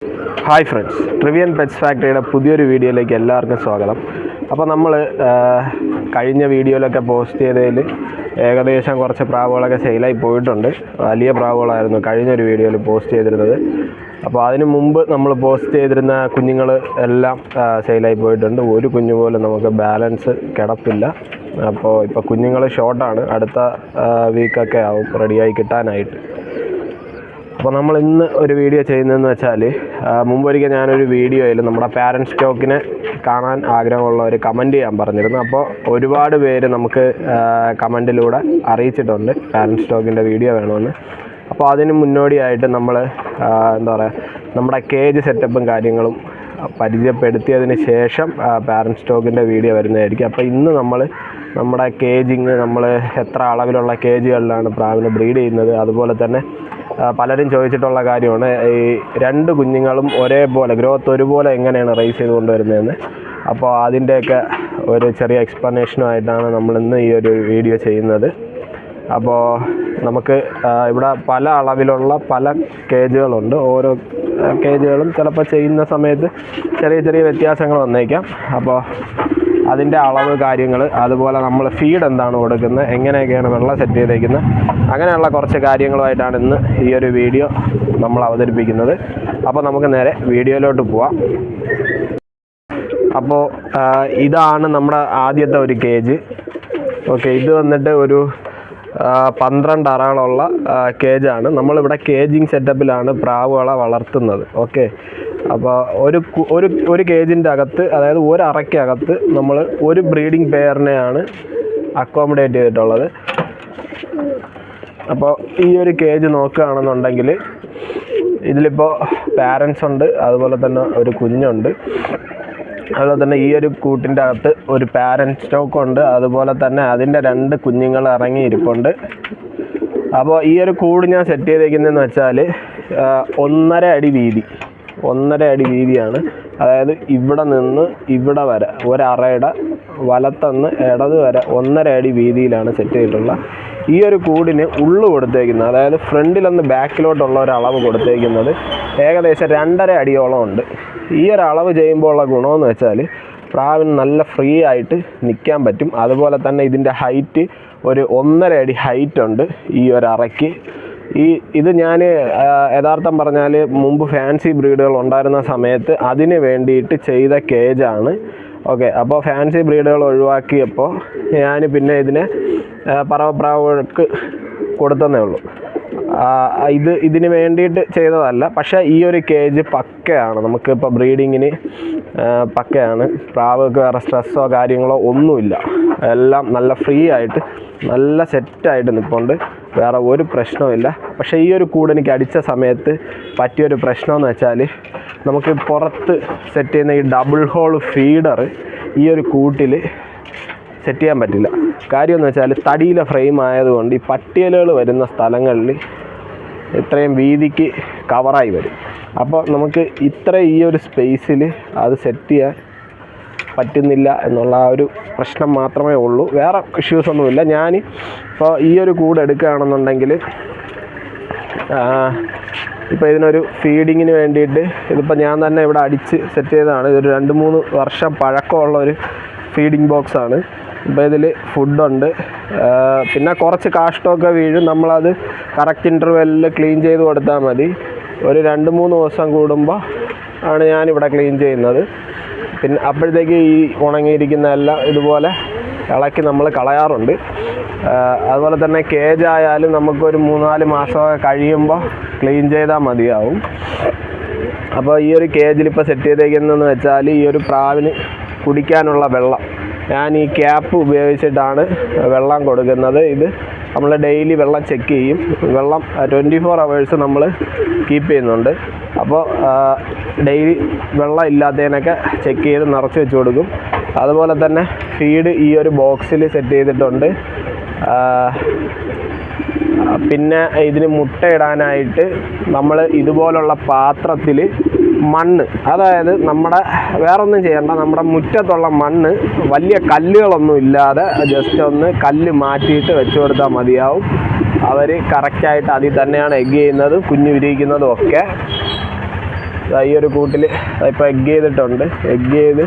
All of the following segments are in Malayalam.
ഹായ് ഫ്രണ്ട്സ്, ട്രിവിയൻ പെറ്റ്സ് ഫാക്ടറിയുടെ പുതിയൊരു വീഡിയോയിലേക്ക് എല്ലാവർക്കും സ്വാഗതം. അപ്പോൾ നമ്മൾ കഴിഞ്ഞ വീഡിയോയിലൊക്കെ പോസ്റ്റ് ചെയ്തതിൽ ഏകദേശം കുറച്ച് പ്രാവുകളൊക്കെ സെയിലായി പോയിട്ടുണ്ട്. വലിയ പ്രാവുകളായിരുന്നു കഴിഞ്ഞൊരു വീഡിയോയിൽ പോസ്റ്റ് ചെയ്തിരുന്നത്. അപ്പോൾ അതിന് മുമ്പ് നമ്മൾ പോസ്റ്റ് ചെയ്തിരുന്ന കുഞ്ഞുങ്ങൾ എല്ലാം സെയിലായി പോയിട്ടുണ്ട്. ഒരു കുഞ്ഞു പോലും നമുക്ക് ബാലൻസ് കിടപ്പില്ല. അപ്പോൾ ഇപ്പോൾ കുഞ്ഞുങ്ങൾ ഷോർട്ടാണ്. അടുത്ത വീക്കൊക്കെ ആവും റെഡിയായി കിട്ടാനായിട്ട്. അപ്പോൾ നമ്മൾ ഇന്ന് ഒരു വീഡിയോ ചെയ്യുന്നതെന്ന് വെച്ചാൽ, മുമ്പൊരിക്കൽ ഞാനൊരു വീഡിയോയിൽ നമ്മുടെ പാരൻറ്റ് സ്റ്റോക്കിനെ കാണാൻ ആഗ്രഹമുള്ളവർ കമൻറ്റ് ചെയ്യാൻ പറഞ്ഞിരുന്നു. അപ്പോൾ ഒരുപാട് പേര് നമുക്ക് കമൻറ്റിലൂടെ അറിയിച്ചിട്ടുണ്ട് പാരൻറ്റ് സ്റ്റോക്കിൻ്റെ വീഡിയോ വേണമെന്ന്. അപ്പോൾ അതിന് മുന്നോടിയായിട്ട് നമ്മൾ നമ്മുടെ കേജ് സെറ്റപ്പും കാര്യങ്ങളും പരിചയപ്പെടുത്തിയതിന് ശേഷം പാരൻറ്റ് സ്റ്റോക്കിൻ്റെ വീഡിയോ വരുന്നതായിരിക്കും. അപ്പോൾ ഇന്ന് നമ്മുടെ കേജിങ്, നമ്മൾ എത്ര അളവിലുള്ള കേജുകളിലാണ് പ്രാവിനെ ബ്രീഡ് ചെയ്യുന്നത്, അതുപോലെ തന്നെ പലരും ചോദിച്ചിട്ടുള്ള കാര്യമാണ് ഈ രണ്ട് കുഞ്ഞുങ്ങളും ഒരേപോലെ ഗ്രോത്ത് ഒരുപോലെ എങ്ങനെയാണ് റേസ് ചെയ്ത് കൊണ്ടുവരുന്നതെന്ന്. അപ്പോൾ അതിൻ്റെയൊക്കെ ഒരു ചെറിയ എക്സ്പ്ലനേഷനുമായിട്ടാണ് നമ്മളിന്ന് ഈ ഒരു വീഡിയോ ചെയ്യുന്നത്. അപ്പോൾ നമുക്ക് ഇവിടെ പല അളവിലുള്ള പല കേജുകളുണ്ട്. ഓരോ കേജുകളും ചിലപ്പോൾ ചെയ്യുന്ന സമയത്ത് ചെറിയ ചെറിയ വ്യത്യാസങ്ങൾ വന്നേക്കാം. അപ്പോൾ അതിൻ്റെ അളവ് കാര്യങ്ങൾ, അതുപോലെ നമ്മൾ ഫീഡ് എന്താണ് കൊടുക്കുന്നത്, എങ്ങനെയൊക്കെയാണ് വെള്ളം സെറ്റ് ചെയ്തേക്കുന്നത്, അങ്ങനെയുള്ള കുറച്ച് കാര്യങ്ങളുമായിട്ടാണ് ഇന്ന് ഈ ഒരു വീഡിയോ നമ്മൾ അവതരിപ്പിക്കുന്നത്. അപ്പോൾ നമുക്ക് നേരെ വീഡിയോയിലോട്ട് പോവാം. അപ്പോൾ ഇതാണ് നമ്മുടെ ആദ്യത്തെ ഒരു കേജ്. ഓക്കെ, ഇത് വന്നിട്ട് ഒരു 12 അറകളുള്ള കേജാണ്. നമ്മളിവിടെ കേജിങ് സെറ്റപ്പിലാണ് പ്രാവുകളെ വളർത്തുന്നത്. ഓക്കെ, അപ്പോൾ ഒരു കേജിൻ്റെ അകത്ത്, അതായത് ഒരു അറയ്ക്കകത്ത് നമ്മൾ ഒരു ബ്രീഡിംഗ് പെയറിനെയാണ് അക്കോമഡേറ്റ് ചെയ്തിട്ടുള്ളത്. അപ്പോൾ ഈ ഒരു കേജ് നോക്കുകയാണെന്നുണ്ടെങ്കിൽ ഇതിലിപ്പോൾ പാരൻസ് ഉണ്ട്, അതുപോലെ തന്നെ ഒരു കുഞ്ഞുണ്ട്. അതുപോലെ തന്നെ ഈ ഒരു കൂട്ടിൻ്റെ അകത്ത് ഒരു പാരൻറ്റ് സ്റ്റോക്കുണ്ട്, അതുപോലെ തന്നെ അതിൻ്റെ 2 കുഞ്ഞുങ്ങൾ ഇറങ്ങിയിരിപ്പുണ്ട്. അപ്പോൾ ഈ ഒരു കൂട് ഞാൻ സെറ്റ് ചെയ്തേക്കുന്നതെന്ന് വെച്ചാൽ 1.5 അടി വീതിയാണ്. അതായത് ഇവിടെ നിന്ന് ഇവിടെ വരെ ഒരറയുടെ വലത്തുനിന്ന് ഇടത് വരെ 1.5 അടി വീതിയിലാണ് സെറ്റ് ചെയ്തിട്ടുള്ള ഈ ഒരു കൂടിന് ഉള്ളു കൊടുത്തേക്കുന്നത്. അതായത് ഫ്രണ്ടിലൊന്ന് ബാക്കിലോട്ടുള്ള ഒരു അളവ് കൊടുത്തേക്കുന്നത് ഏകദേശം 2.5 അടിയോളം ഉണ്ട്. ഈ ഒരു അളവ് ചെയ്യുമ്പോൾ ഉള്ള ഗുണമെന്ന് വെച്ചാൽ പ്രാവിന് നല്ല ഫ്രീ ആയിട്ട് നിൽക്കാൻ പറ്റും. അതുപോലെ തന്നെ ഇതിൻ്റെ ഹൈറ്റ് ഒരു 1.5 അടി ഹൈറ്റ് ഉണ്ട് ഈ ഒരു അറയ്ക്ക്. ഇത് ഞാൻ യഥാർത്ഥം പറഞ്ഞാൽ മുമ്പ് ഫാൻസി ബ്രീഡുകൾ ഉണ്ടായിരുന്ന സമയത്ത് അതിന് വേണ്ടിയിട്ട് ചെയ്ത കേജാണ്. ഓക്കെ, അപ്പോൾ ഫാൻസി ബ്രീഡുകൾ ഒഴിവാക്കിയപ്പോൾ ഞാൻ പിന്നെ ഇതിനെ പറവപ്രാവുകൾക്ക് കൊടുത്തതേ ഉള്ളൂ. ഇതിന് വേണ്ടിയിട്ട് ചെയ്തതല്ല. പക്ഷേ ഈ ഒരു കേജ് പക്കയാണ്, നമുക്കിപ്പോൾ ബ്രീഡിങ്ങിന് പക്കയാണ്. പ്രാവുകൾക്ക് വേറെ സ്ട്രെസ്സോ കാര്യങ്ങളോ ഒന്നുമില്ല. എല്ലാം നല്ല ഫ്രീ ആയിട്ട് നല്ല സെറ്റായിട്ട് നിൽപ്പുണ്ട്, വേറെ ഒരു പ്രശ്നവുമില്ല. പക്ഷേ ഈ ഒരു കൂട് എനിക്ക് അടിച്ച സമയത്ത് പറ്റിയൊരു പ്രശ്നമെന്ന് വെച്ചാൽ, നമുക്ക് പുറത്ത് സെറ്റ് ചെയ്യുന്ന ഈ ഡബിൾ ഹോൾ ഫീഡർ ഈ ഒരു കൂട്ടിൽ സെറ്റ് ചെയ്യാൻ പറ്റില്ല. കാര്യമെന്ന് വെച്ചാൽ തടിയിലെ ഫ്രെയിം ആയതുകൊണ്ട് ഈ പട്ടിയലുകൾ വരുന്ന സ്ഥലങ്ങളിൽ ഇത്രയും വീതിക്ക് കവറായി വരും. അപ്പോൾ നമുക്ക് ഈ ഒരു സ്പേസിൽ അത് സെറ്റ് ചെയ്യാൻ പറ്റുന്നില്ല എന്നുള്ള ആ ഒരു പ്രശ്നം മാത്രമേ ഉള്ളൂ. വേറെ ഇഷ്യൂസൊന്നുമില്ല. ഞാൻ ഇപ്പോൾ ഈ ഒരു കൂട് എടുക്കുകയാണെന്നുണ്ടെങ്കിൽ ഇപ്പോൾ ഇതിനൊരു ഫീഡിങ്ങിന് വേണ്ടിയിട്ട് ഇതിപ്പോൾ ഞാൻ തന്നെ ഇവിടെ അടിച്ച് സെറ്റ് ചെയ്തതാണ്. ഇതൊരു 2-3 വർഷം പഴക്കമുള്ള ഒരു ഫീഡിങ് ബോക്സാണ്. ഇപ്പോൾ ഇതിൽ ഫുഡുണ്ട്, പിന്നെ കുറച്ച് കാഷ്ടമൊക്കെ വീഴും. നമ്മളത് കറക്റ്റ് ഇൻ്റർവെല്ലിൽ ക്ലീൻ ചെയ്ത് കൊടുത്താൽ മതി. ഒരു 2-3 ദിവസം കൂടുമ്പോൾ ആണ് ഞാനിവിടെ ക്ലീൻ ചെയ്യുന്നത്. പിന്നെ അപ്പോഴത്തേക്ക് ഈ ഉണങ്ങിയിരിക്കുന്ന എല്ലാം ഇതുപോലെ ഇളക്കി നമ്മൾ കളയാറുണ്ട്. അതുപോലെ തന്നെ കേജായാലും നമുക്കൊരു 3-4 മാസമൊക്കെ കഴിയുമ്പോൾ ക്ലീൻ ചെയ്താൽ മതിയാവും. അപ്പോൾ ഈ ഒരു കേജിലിപ്പോൾ സെറ്റ് ചെയ്തേക്കുന്നതെന്ന് വെച്ചാൽ, ഈ ഒരു പ്രാവിന് കുടിക്കാനുള്ള വെള്ളം ഞാൻ ഈ ക്യാപ്പ് ഉപയോഗിച്ചിട്ടാണ് വെള്ളം കൊടുക്കുന്നത്. ഇത് നമ്മൾ ഡെയിലി വെള്ളം ചെക്ക് ചെയ്യും. വെള്ളം 24 hours നമ്മൾ കീപ്പ് ചെയ്യുന്നുണ്ട്. അപ്പോൾ ഡെയിലി വെള്ളം ഇല്ലാത്തതിനൊക്കെ ചെക്ക് ചെയ്ത് നിറച്ച് വെച്ച് കൊടുക്കും. അതുപോലെ തന്നെ ഫീഡ് ഈ ഒരു ബോക്സിൽ സെറ്റ് ചെയ്തിട്ടുണ്ട്. പിന്നെ ഇതിന് മുട്ടയിടാനായിട്ട് നമ്മൾ ഇതുപോലുള്ള പാത്രത്തിൽ മണ്ണ്, അതായത് നമ്മുടെ വേറൊന്നും ചെയ്യണ്ട, നമ്മുടെ മുറ്റത്തുള്ള മണ്ണ് വലിയ കല്ലുകളൊന്നും ഇല്ലാതെ ജസ്റ്റ് ഒന്ന് കല്ല് മാറ്റിയിട്ട് വെച്ച് കൊടുത്താൽ മതിയാവും. അവർ കറക്റ്റായിട്ട് അതിൽ തന്നെയാണ് എഗ്ഗ് ചെയ്യുന്നതും കുഞ്ഞു വിരിയിക്കുന്നതും ഒക്കെ. ഈ ഒരു കൂട്ടിൽ ഇപ്പോൾ എഗ്ഗ് ചെയ്തിട്ടുണ്ട്. എഗ്ഗ് ചെയ്ത്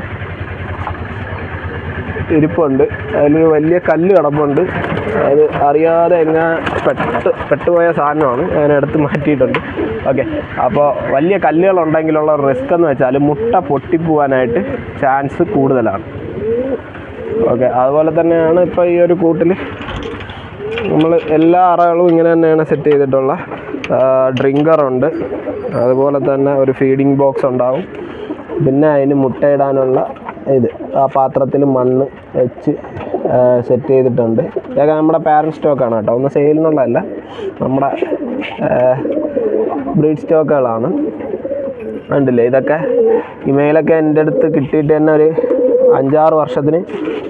ഇരിപ്പുണ്ട്. അതിലൊരു വലിയ കല്ല് കിടപ്പുണ്ട്. അത് അറിയാതെ എങ്ങനെ പെട്ടുപോയ സാധനമാണ്, അതിനെ എടുത്ത് മാറ്റിയിട്ടുണ്ട്. ഓക്കെ, അപ്പോൾ വലിയ കല്ലുകളുണ്ടെങ്കിലുള്ള റിസ്ക് എന്ന് വെച്ചാൽ മുട്ട പൊട്ടിപ്പോവാനായിട്ട് ചാൻസ് കൂടുതലാണ്. ഓക്കെ, അതുപോലെ തന്നെയാണ് ഇപ്പോൾ ഈ ഒരു കൂട്ടിൽ നമ്മൾ എല്ലാ അറകളും ഇങ്ങനെ തന്നെയാണ് സെറ്റ് ചെയ്തിട്ടുള്ള. ഡ്രിങ്കറുണ്ട്, അതുപോലെ തന്നെ ഒരു ഫീഡിങ് ബോക്സ് ഉണ്ടാവും. പിന്നെ അതിന് മുട്ടയിടാനുള്ള ആ പാത്രത്തിൽ മണ്ണ് വെച്ച് സെറ്റ് ചെയ്തിട്ടുണ്ട്. ഇതൊക്കെ നമ്മുടെ പാരൻറ്റ് സ്റ്റോക്കാണ് കേട്ടോ, ഒന്ന് സെയിലിനുള്ളതല്ല, നമ്മുടെ ബ്രീഡ് സ്റ്റോക്കുകളാണ്. കണ്ടില്ലേ, ഇതൊക്കെ ഇമെയിലൊക്കെ എൻ്റെ അടുത്ത് കിട്ടിയിട്ട് തന്നെ ഒരു 5-6 വർഷത്തിന്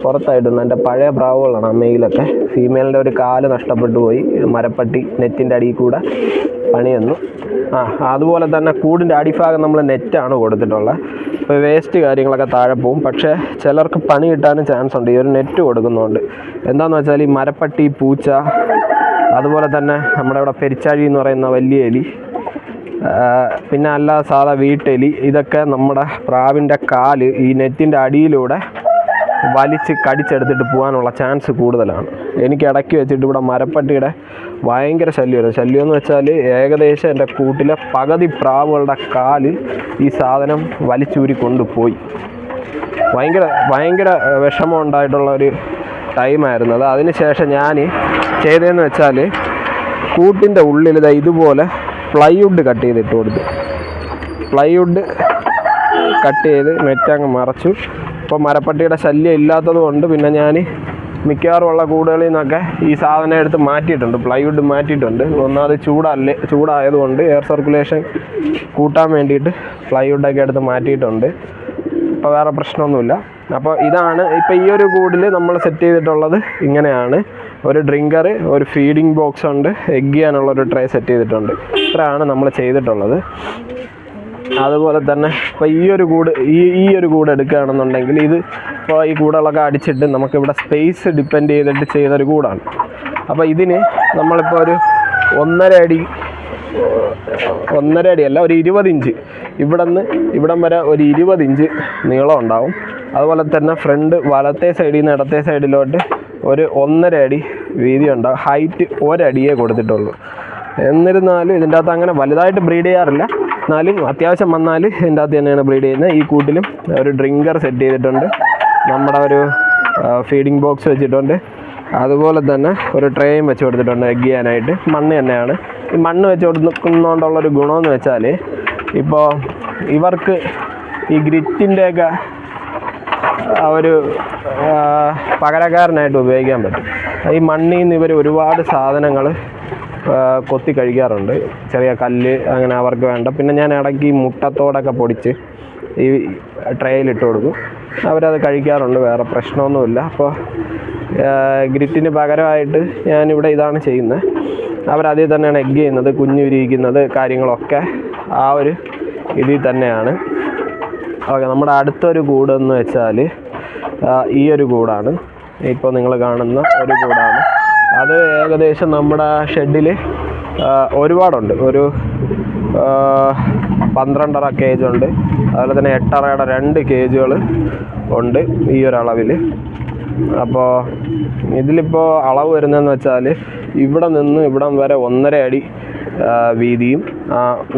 പുറത്തായിട്ടുണ്ട്. എൻ്റെ പഴയ പ്രാവുകളാണ്. മെയിലൊക്കെ ഫീമെയിലിൻ്റെ ഒരു കാല് നഷ്ടപ്പെട്ടു പോയി, മരപ്പട്ടി നെറ്റിൻ്റെ അടിയിൽ കൂടെ പണി വന്നു. അതുപോലെ തന്നെ കൂടിൻ്റെ അടിഭാഗം നമ്മൾ നെറ്റാണ് കൊടുത്തിട്ടുള്ളത്. ഇപ്പോൾ വേസ്റ്റ് കാര്യങ്ങളൊക്കെ താഴെ പോവും. പക്ഷേ ചിലർക്ക് പണി കിട്ടാനും ചാൻസ് ഉണ്ട് ഈ ഒരു നെറ്റ് കൊടുക്കുന്നതുകൊണ്ട്. എന്താണെന്ന് വെച്ചാൽ ഈ മരപ്പട്ടി, പൂച്ച, അതുപോലെ തന്നെ നമ്മുടെ ഇവിടെ പെരിച്ചാഴി എന്ന് പറയുന്ന വലിയ എലി, പിന്നെ അല്ലാതെ സാധാ വീട്ടെലി, ഇതൊക്കെ നമ്മുടെ പ്രാവിൻ്റെ കാല് ഈ നെറ്റിൻ്റെ അടിയിലൂടെ വലിച്ച് കടിച്ചെടുത്തിട്ട് പോകാനുള്ള ചാൻസ് കൂടുതലാണ്. എനിക്ക് ഇടയ്ക്ക് വെച്ചിട്ട് ഇവിടെ മരപ്പട്ടിയുടെ ഭയങ്കര ശല്യമായിരുന്നു. ശല്യം എന്ന് വെച്ചാൽ ഏകദേശം എൻ്റെ കൂട്ടിലെ പകുതി പ്രാവുകളുടെ കാല് ഈ സാധനം വലിച്ചൂരി കൊണ്ടുപോയി. ഭയങ്കര വിഷമം ഉണ്ടായിട്ടുള്ള ഒരു ടൈമായിരുന്നു അത്. അതിന് ശേഷം ഞാൻ ചെയ്തതെന്ന് വെച്ചാൽ കൂട്ടിൻ്റെ ഉള്ളിൽ ഇതുപോലെ പ്ലൈവുഡ് കട്ട് ചെയ്തിട്ട് കൊടുത്തു. പ്ലൈവുഡ് കട്ട് ചെയ്ത് നെറ്റങ്ങ് മറച്ചു. ഇപ്പോൾ മരപ്പട്ടിയുടെ ശല്യം ഇല്ലാത്തത് കൊണ്ട് പിന്നെ ഞാൻ മിക്കവാറും ഉള്ള കൂടുകളിൽ നിന്നൊക്കെ ഈ സാധനം എടുത്ത് മാറ്റിയിട്ടുണ്ട്, പ്ലൈവുഡ് മാറ്റിയിട്ടുണ്ട്. ഒന്നാമത് ചൂടായതുകൊണ്ട് എയർ സർക്കുലേഷൻ കൂട്ടാൻ വേണ്ടിയിട്ട് പ്ലൈവുഡൊക്കെ എടുത്ത് മാറ്റിയിട്ടുണ്ട്. ഇപ്പോൾ വേറെ പ്രശ്നമൊന്നുമില്ല. അപ്പോൾ ഇതാണ് ഇപ്പോൾ ഈ ഒരു കൂടിൽ നമ്മൾ സെറ്റ് ചെയ്തിട്ടുള്ളത്. ഇങ്ങനെയാണ് ഒരു ഡ്രിങ്കർ, ഒരു ഫീഡിങ് ബോക്സ് ഉണ്ട്, എഗ്ഗ് ചെയ്യാനുള്ളൊരു ട്രേ സെറ്റ് ചെയ്തിട്ടുണ്ട്. ഇത്രയാണ് നമ്മൾ ചെയ്തിട്ടുള്ളത്. അതുപോലെ തന്നെ ഇപ്പോൾ ഈ ഒരു കൂട് എടുക്കുകയാണെന്നുണ്ടെങ്കിൽ ഇത് ഇപ്പോൾ ഈ കൂടുകളൊക്കെ അടിച്ചിട്ട് നമുക്കിവിടെ സ്പേസ് ഡിപ്പെൻഡ് ചെയ്തിട്ട് ചെയ്തൊരു കൂടാണ്. അപ്പോൾ ഇതിന് നമ്മളിപ്പോൾ ഒരു 1.5 അടിയല്ല, ഒരു 20 ഇഞ്ച് ഇവിടം വരെ ഒരു 20 ഇഞ്ച് നീളം ഉണ്ടാവും. അതുപോലെ തന്നെ ഫ്രണ്ട് വലത്തെ സൈഡിൽ നിന്ന് ഇടത്തെ സൈഡിലോട്ട് ഒരു 1.5 അടി വീതി ഉണ്ടാവും. ഹൈറ്റ് 1 അടിയേ കൊടുത്തിട്ടുള്ളൂ. എന്നിരുന്നാലും ഇതിൻ്റെ അകത്ത് അങ്ങനെ വലുതായിട്ട് ബ്രീഡ് ചെയ്യാറില്ല. എന്നാലും അത്യാവശ്യം വന്നാൽ ഇതിൻ്റെ അകത്ത് തന്നെയാണ് ബ്രീഡ് ചെയ്യുന്നത്. ഈ കൂട്ടിലും ഒരു ഡ്രിങ്കർ സെറ്റ് ചെയ്തിട്ടുണ്ട്, നമ്മുടെ ഒരു ഫീഡിങ് ബോക്സ് വെച്ചിട്ടുണ്ട്, അതുപോലെ തന്നെ ഒരു ട്രേയും വെച്ച് കൊടുത്തിട്ടുണ്ട് എഗ്ഗ് ചെയ്യാനായിട്ട്. മണ്ണ് തന്നെയാണ്. ഈ മണ്ണ് വെച്ച് കൊടുക്കുന്നതുകൊണ്ടുള്ളൊരു ഗുണമെന്ന് വെച്ചാൽ ഇപ്പോൾ ഇവർക്ക് ഈ ഗ്രിറ്റിൻ്റെയൊക്കെ ഒരു പകരക്കാരനായിട്ട് ഉപയോഗിക്കാൻ പറ്റും. ഈ മണ്ണിൽ നിന്ന് ഇവർ ഒരുപാട് സാധനങ്ങൾ കൊത്തി കഴിക്കാറുണ്ട്, ചെറിയ കല്ല് അങ്ങനെ അവർക്ക് വേണ്ട. പിന്നെ ഞാൻ ഇടയ്ക്ക് ഈ മുട്ടത്തോടൊക്കെ പൊടിച്ച് ഈ ട്രേയിലിട്ട് കൊടുക്കും, അവരത് കഴിക്കാറുണ്ട്, വേറെ പ്രശ്നമൊന്നുമില്ല. അപ്പോൾ ഗ്രിറ്റിന് പകരമായിട്ട് ഞാനിവിടെ ഇതാണ് ചെയ്യുന്നത്. അവരതിൽ തന്നെയാണ് എഗ്ഗ് ചെയ്യുന്നത്, കുഞ്ഞുരിയിക്കുന്നത്, കാര്യങ്ങളൊക്കെ ആ ഒരു ഇതിൽ തന്നെയാണ്. ഓക്കെ, നമ്മുടെ അടുത്തൊരു കൂടെന്ന് വെച്ചാൽ ഈ ഒരു കൂടാണ്. ഇപ്പോൾ നിങ്ങൾ കാണുന്ന ഒരു കൂടാണ്. അത് ഏകദേശം നമ്മുടെ ഷെഡിൽ ഒരുപാടുണ്ട്. ഒരു 12.5 കേജ് ഉണ്ട്. അതുപോലെ തന്നെ 8.5-യുടെ 2 കേജുകൾ ഉണ്ട് ഈ ഒരു അളവിൽ. അപ്പോൾ ഇതിലിപ്പോൾ അളവ് വരുന്നതെന്ന് വെച്ചാൽ ഇവിടെ നിന്ന് ഇവിടം വരെ 1.5 അടി വീതിയും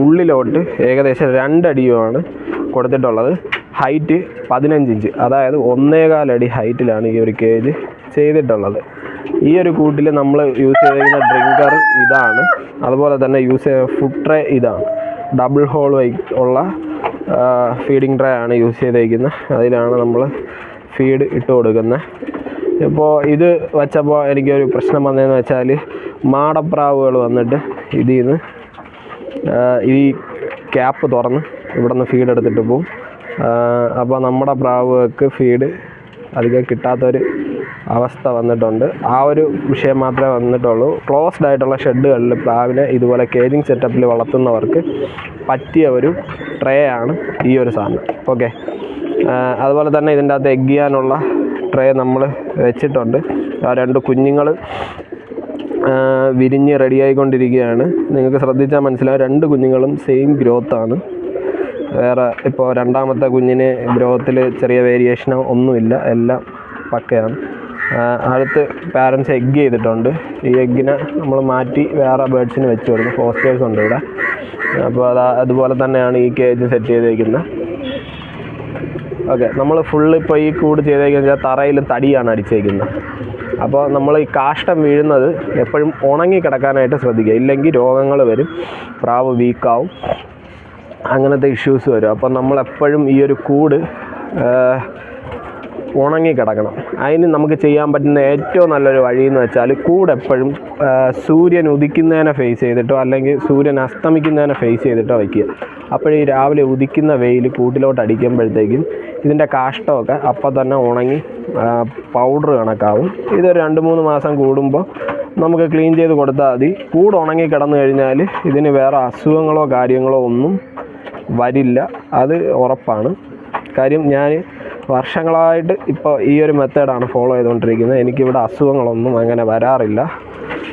ഉള്ളിലോട്ട് ഏകദേശം 2 അടിയുമാണ് കൊടുത്തിട്ടുള്ളത്. ഹൈറ്റ് 15 ഇഞ്ച്, അതായത് 1.25 അടി ഹൈറ്റിലാണ് ഈ ഒരു കേജ് ചെയ്തിട്ടുള്ളത്. ഈ ഒരു കൂട്ടിൽ നമ്മൾ യൂസ് ചെയ്തിരിക്കുന്ന ഡ്രിങ്കർ ഇതാണ്. അതുപോലെ തന്നെ യൂസ് ചെയ്യുന്ന ഫുഡ് ട്രേ ഇതാണ്. ഡബിൾ ഹോൾ ഉള്ള ഫീഡിങ് ട്രേ ആണ് യൂസ് ചെയ്തിരിക്കുന്നത്. അതിലാണ് നമ്മൾ ഫീഡ് ഇട്ട് കൊടുക്കുന്നത്. ഇപ്പോൾ ഇത് വെച്ചപ്പോൾ എനിക്കൊരു പ്രശ്നം വന്നതെന്ന് വെച്ചാൽ മാടപ്രാവുകൾ വന്നിട്ട് ഇതിൽ നിന്ന് ഈ ക്യാപ്പ് തുറന്ന് ഇവിടെ നിന്ന് ഫീഡ് എടുത്തിട്ട് പോവും. അപ്പോൾ നമ്മുടെ പ്രാവുകൾക്ക് ഫീഡ് അധികം കിട്ടാത്തൊരു അവസ്ഥ വന്നിട്ടുണ്ട്. ആ ഒരു വിഷയം മാത്രമേ വന്നിട്ടുള്ളൂ. ക്ലോസ്ഡ് ആയിട്ടുള്ള ഷെഡുകളിൽ പ്രാവിനെ ഇതുപോലെ കേജിങ് സെറ്റപ്പിൽ വളർത്തുന്നവർക്ക് പറ്റിയ ഒരു ട്രേ ആണ് ഈ ഒരു സാധനം. ഓക്കെ, അതുപോലെ തന്നെ ഇതിൻ്റെ അകത്ത് എഗ്ഗ് ചെയ്യാനുള്ള ട്രേ നമ്മൾ വെച്ചിട്ടുണ്ട്. ആ 2 കുഞ്ഞുങ്ങൾ വിരിഞ്ഞ് റെഡിയായിക്കൊണ്ടിരിക്കുകയാണ്. നിങ്ങൾക്ക് ശ്രദ്ധിച്ചാൽ മനസ്സിലാവും, 2 കുഞ്ഞുങ്ങളും സെയിം ഗ്രോത്താണ്. വേറെ ഇപ്പോൾ രണ്ടാമത്തെ കുഞ്ഞിന് ഗ്രോത്തിൽ ചെറിയ വേരിയേഷനോ ഒന്നുമില്ല, എല്ലാം പക്കയാണ്. അടുത്ത് പാരൻസ് എഗ്ഗ് ചെയ്തിട്ടുണ്ട്. ഈ എഗ്ഗിനെ നമ്മൾ മാറ്റി വേറെ ബേഡ്സിന് വെച്ച് കൊടുക്കും. ഫോസ്റ്റേഴ്സ് ഉണ്ട് ഇവിടെ. അപ്പോൾ അതുപോലെ തന്നെയാണ് ഈ കേജ് സെറ്റ് ചെയ്തേക്കുന്നത്. ഓക്കെ, നമ്മൾ ഫുള്ള് ഇപ്പോൾ ഈ കൂട് ചെയ്തേക്കുന്നത് തറയിൽ തടിയാണ് അടിച്ചേക്കുന്നത്. അപ്പോൾ നമ്മൾ ഈ കാഷ്ടം വീഴുന്നത് എപ്പോഴും ഉണങ്ങി കിടക്കാനായിട്ട് ശ്രദ്ധിക്കുക, ഇല്ലെങ്കിൽ രോഗങ്ങൾ വരും, പ്രാവ് വീക്കാവും, അങ്ങനത്തെ ഇഷ്യൂസ് വരും. അപ്പോൾ നമ്മളെപ്പോഴും ഈ ഒരു കൂട് ഉണങ്ങി കിടക്കണം. അതിന് നമുക്ക് ചെയ്യാൻ പറ്റുന്ന ഏറ്റവും നല്ലൊരു വഴിയെന്ന് വെച്ചാൽ കൂടെപ്പോഴും സൂര്യൻ ഉദിക്കുന്നതിനെ ഫേസ് ചെയ്തിട്ടോ അല്ലെങ്കിൽ സൂര്യൻ അസ്തമിക്കുന്നതിനെ ഫേസ് ചെയ്തിട്ടോ വയ്ക്കുക. അപ്പോഴീ രാവിലെ ഉദിക്കുന്ന വെയിൽ കൂട്ടിലോട്ട് അടിക്കുമ്പോഴത്തേക്കും ഇതിൻ്റെ കാഷ്ടമൊക്കെ അപ്പം തന്നെ ഉണങ്ങി പൗഡർ കണക്കാവും. ഇതൊരു 2-3 മാസം കൂടുമ്പോൾ നമുക്ക് ക്ലീൻ ചെയ്ത് കൊടുത്താൽ മതി. കൂട് ഉണങ്ങി കിടന്നു കഴിഞ്ഞാൽ ഇതിന് വേറെ അസുഖങ്ങളോ കാര്യങ്ങളോ ഒന്നും വരില്ല, അത് ഉറപ്പാണ്. കാര്യം ഞാൻ വർഷങ്ങളായിട്ട് ഇപ്പോൾ ഈ ഒരു മെത്തേഡാണ് ഫോളോ ചെയ്തുകൊണ്ടിരിക്കുന്നത്. എനിക്കിവിടെ അസുഖങ്ങളൊന്നും അങ്ങനെ വരാറില്ല.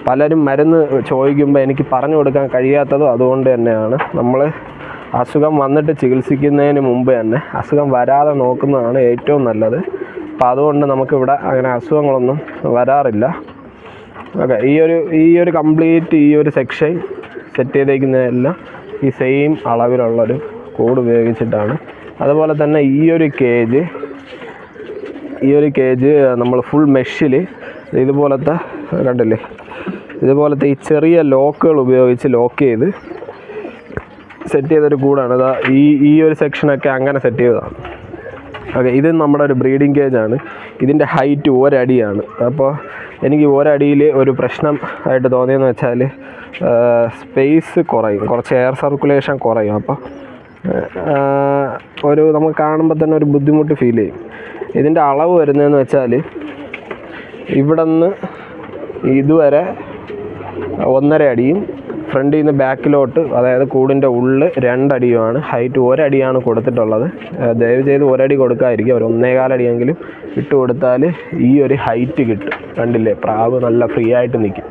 പലരും മരുന്ന് ചോദിക്കുമ്പോൾ എനിക്ക് പറഞ്ഞു കൊടുക്കാൻ കഴിയാത്തതും അതുകൊണ്ട് തന്നെയാണ്. നമ്മൾ അസുഖം വന്നിട്ട് ചികിത്സിക്കുന്നതിന് മുമ്പ് തന്നെ അസുഖം വരാതെ നോക്കുന്നതാണ് ഏറ്റവും നല്ലത്. അപ്പോൾ അതുകൊണ്ട് നമുക്കിവിടെ അങ്ങനെ അസുഖങ്ങളൊന്നും വരാറില്ല. ഓക്കെ, ഈ ഒരു കംപ്ലീറ്റ് ഈ ഒരു സെക്ഷൻ സെറ്റ് ചെയ്തേക്കുന്നതെല്ലാം ഈ സെയിം അളവിലുള്ളൊരു കൂട് ഉപയോഗിച്ചിട്ടാണ്. അതുപോലെ തന്നെ ഈ ഒരു കേജ് നമ്മൾ ഫുൾ മെഷിൽ ഇതുപോലത്തെ കണ്ടില്ലേ, ഇതുപോലത്തെ ഈ ചെറിയ ലോക്കുകൾ ഉപയോഗിച്ച് ലോക്ക് ചെയ്ത് സെറ്റ് ചെയ്തൊരു കൂടാണ്. ഇതാ ഈ ഒരു സെക്ഷനൊക്കെ അങ്ങനെ സെറ്റ് ചെയ്തതാണ്. ഓക്കെ, ഇത് നമ്മുടെ ഒരു ബ്രീഡിങ് കേജാണ്. ഇതിൻ്റെ ഹൈറ്റ് 1 അടിയാണ്. അപ്പോൾ എനിക്ക് 1 അടിയിൽ ഒരു പ്രശ്നം ആയിട്ട് തോന്നിയെന്ന് വെച്ചാൽ സ്പേസ് കുറയും, കുറച്ച് എയർ സർക്കുലേഷൻ കുറയും. അപ്പോൾ നമുക്ക് കാണുമ്പോൾ തന്നെ ഒരു ബുദ്ധിമുട്ട് ഫീൽ ചെയ്യും. ഇതിൻ്റെ അളവ് വരുന്നതെന്ന് വെച്ചാൽ ഇവിടെ നിന്ന് ഇതുവരെ 1.5 അടിയും ഫ്രണ്ടിൽ നിന്ന് ബാക്കിലോട്ട്, അതായത് കൂടിൻ്റെ ഉള്ളിൽ 2 അടിയുമാണ്. ഹൈറ്റ് 1 അടിയാണ് കൊടുത്തിട്ടുള്ളത്. ദയവ് ചെയ്ത് 1 അടി കൊടുക്കാതിരിക്കുക, ഒരു 1.25 അടിയെങ്കിലും ഇട്ട് കൊടുത്താൽ ഈ ഒരു ഹൈറ്റ് കിട്ടും. കണ്ടില്ലേ, പ്രാവ് നല്ല ഫ്രീ ആയിട്ട് നിൽക്കും.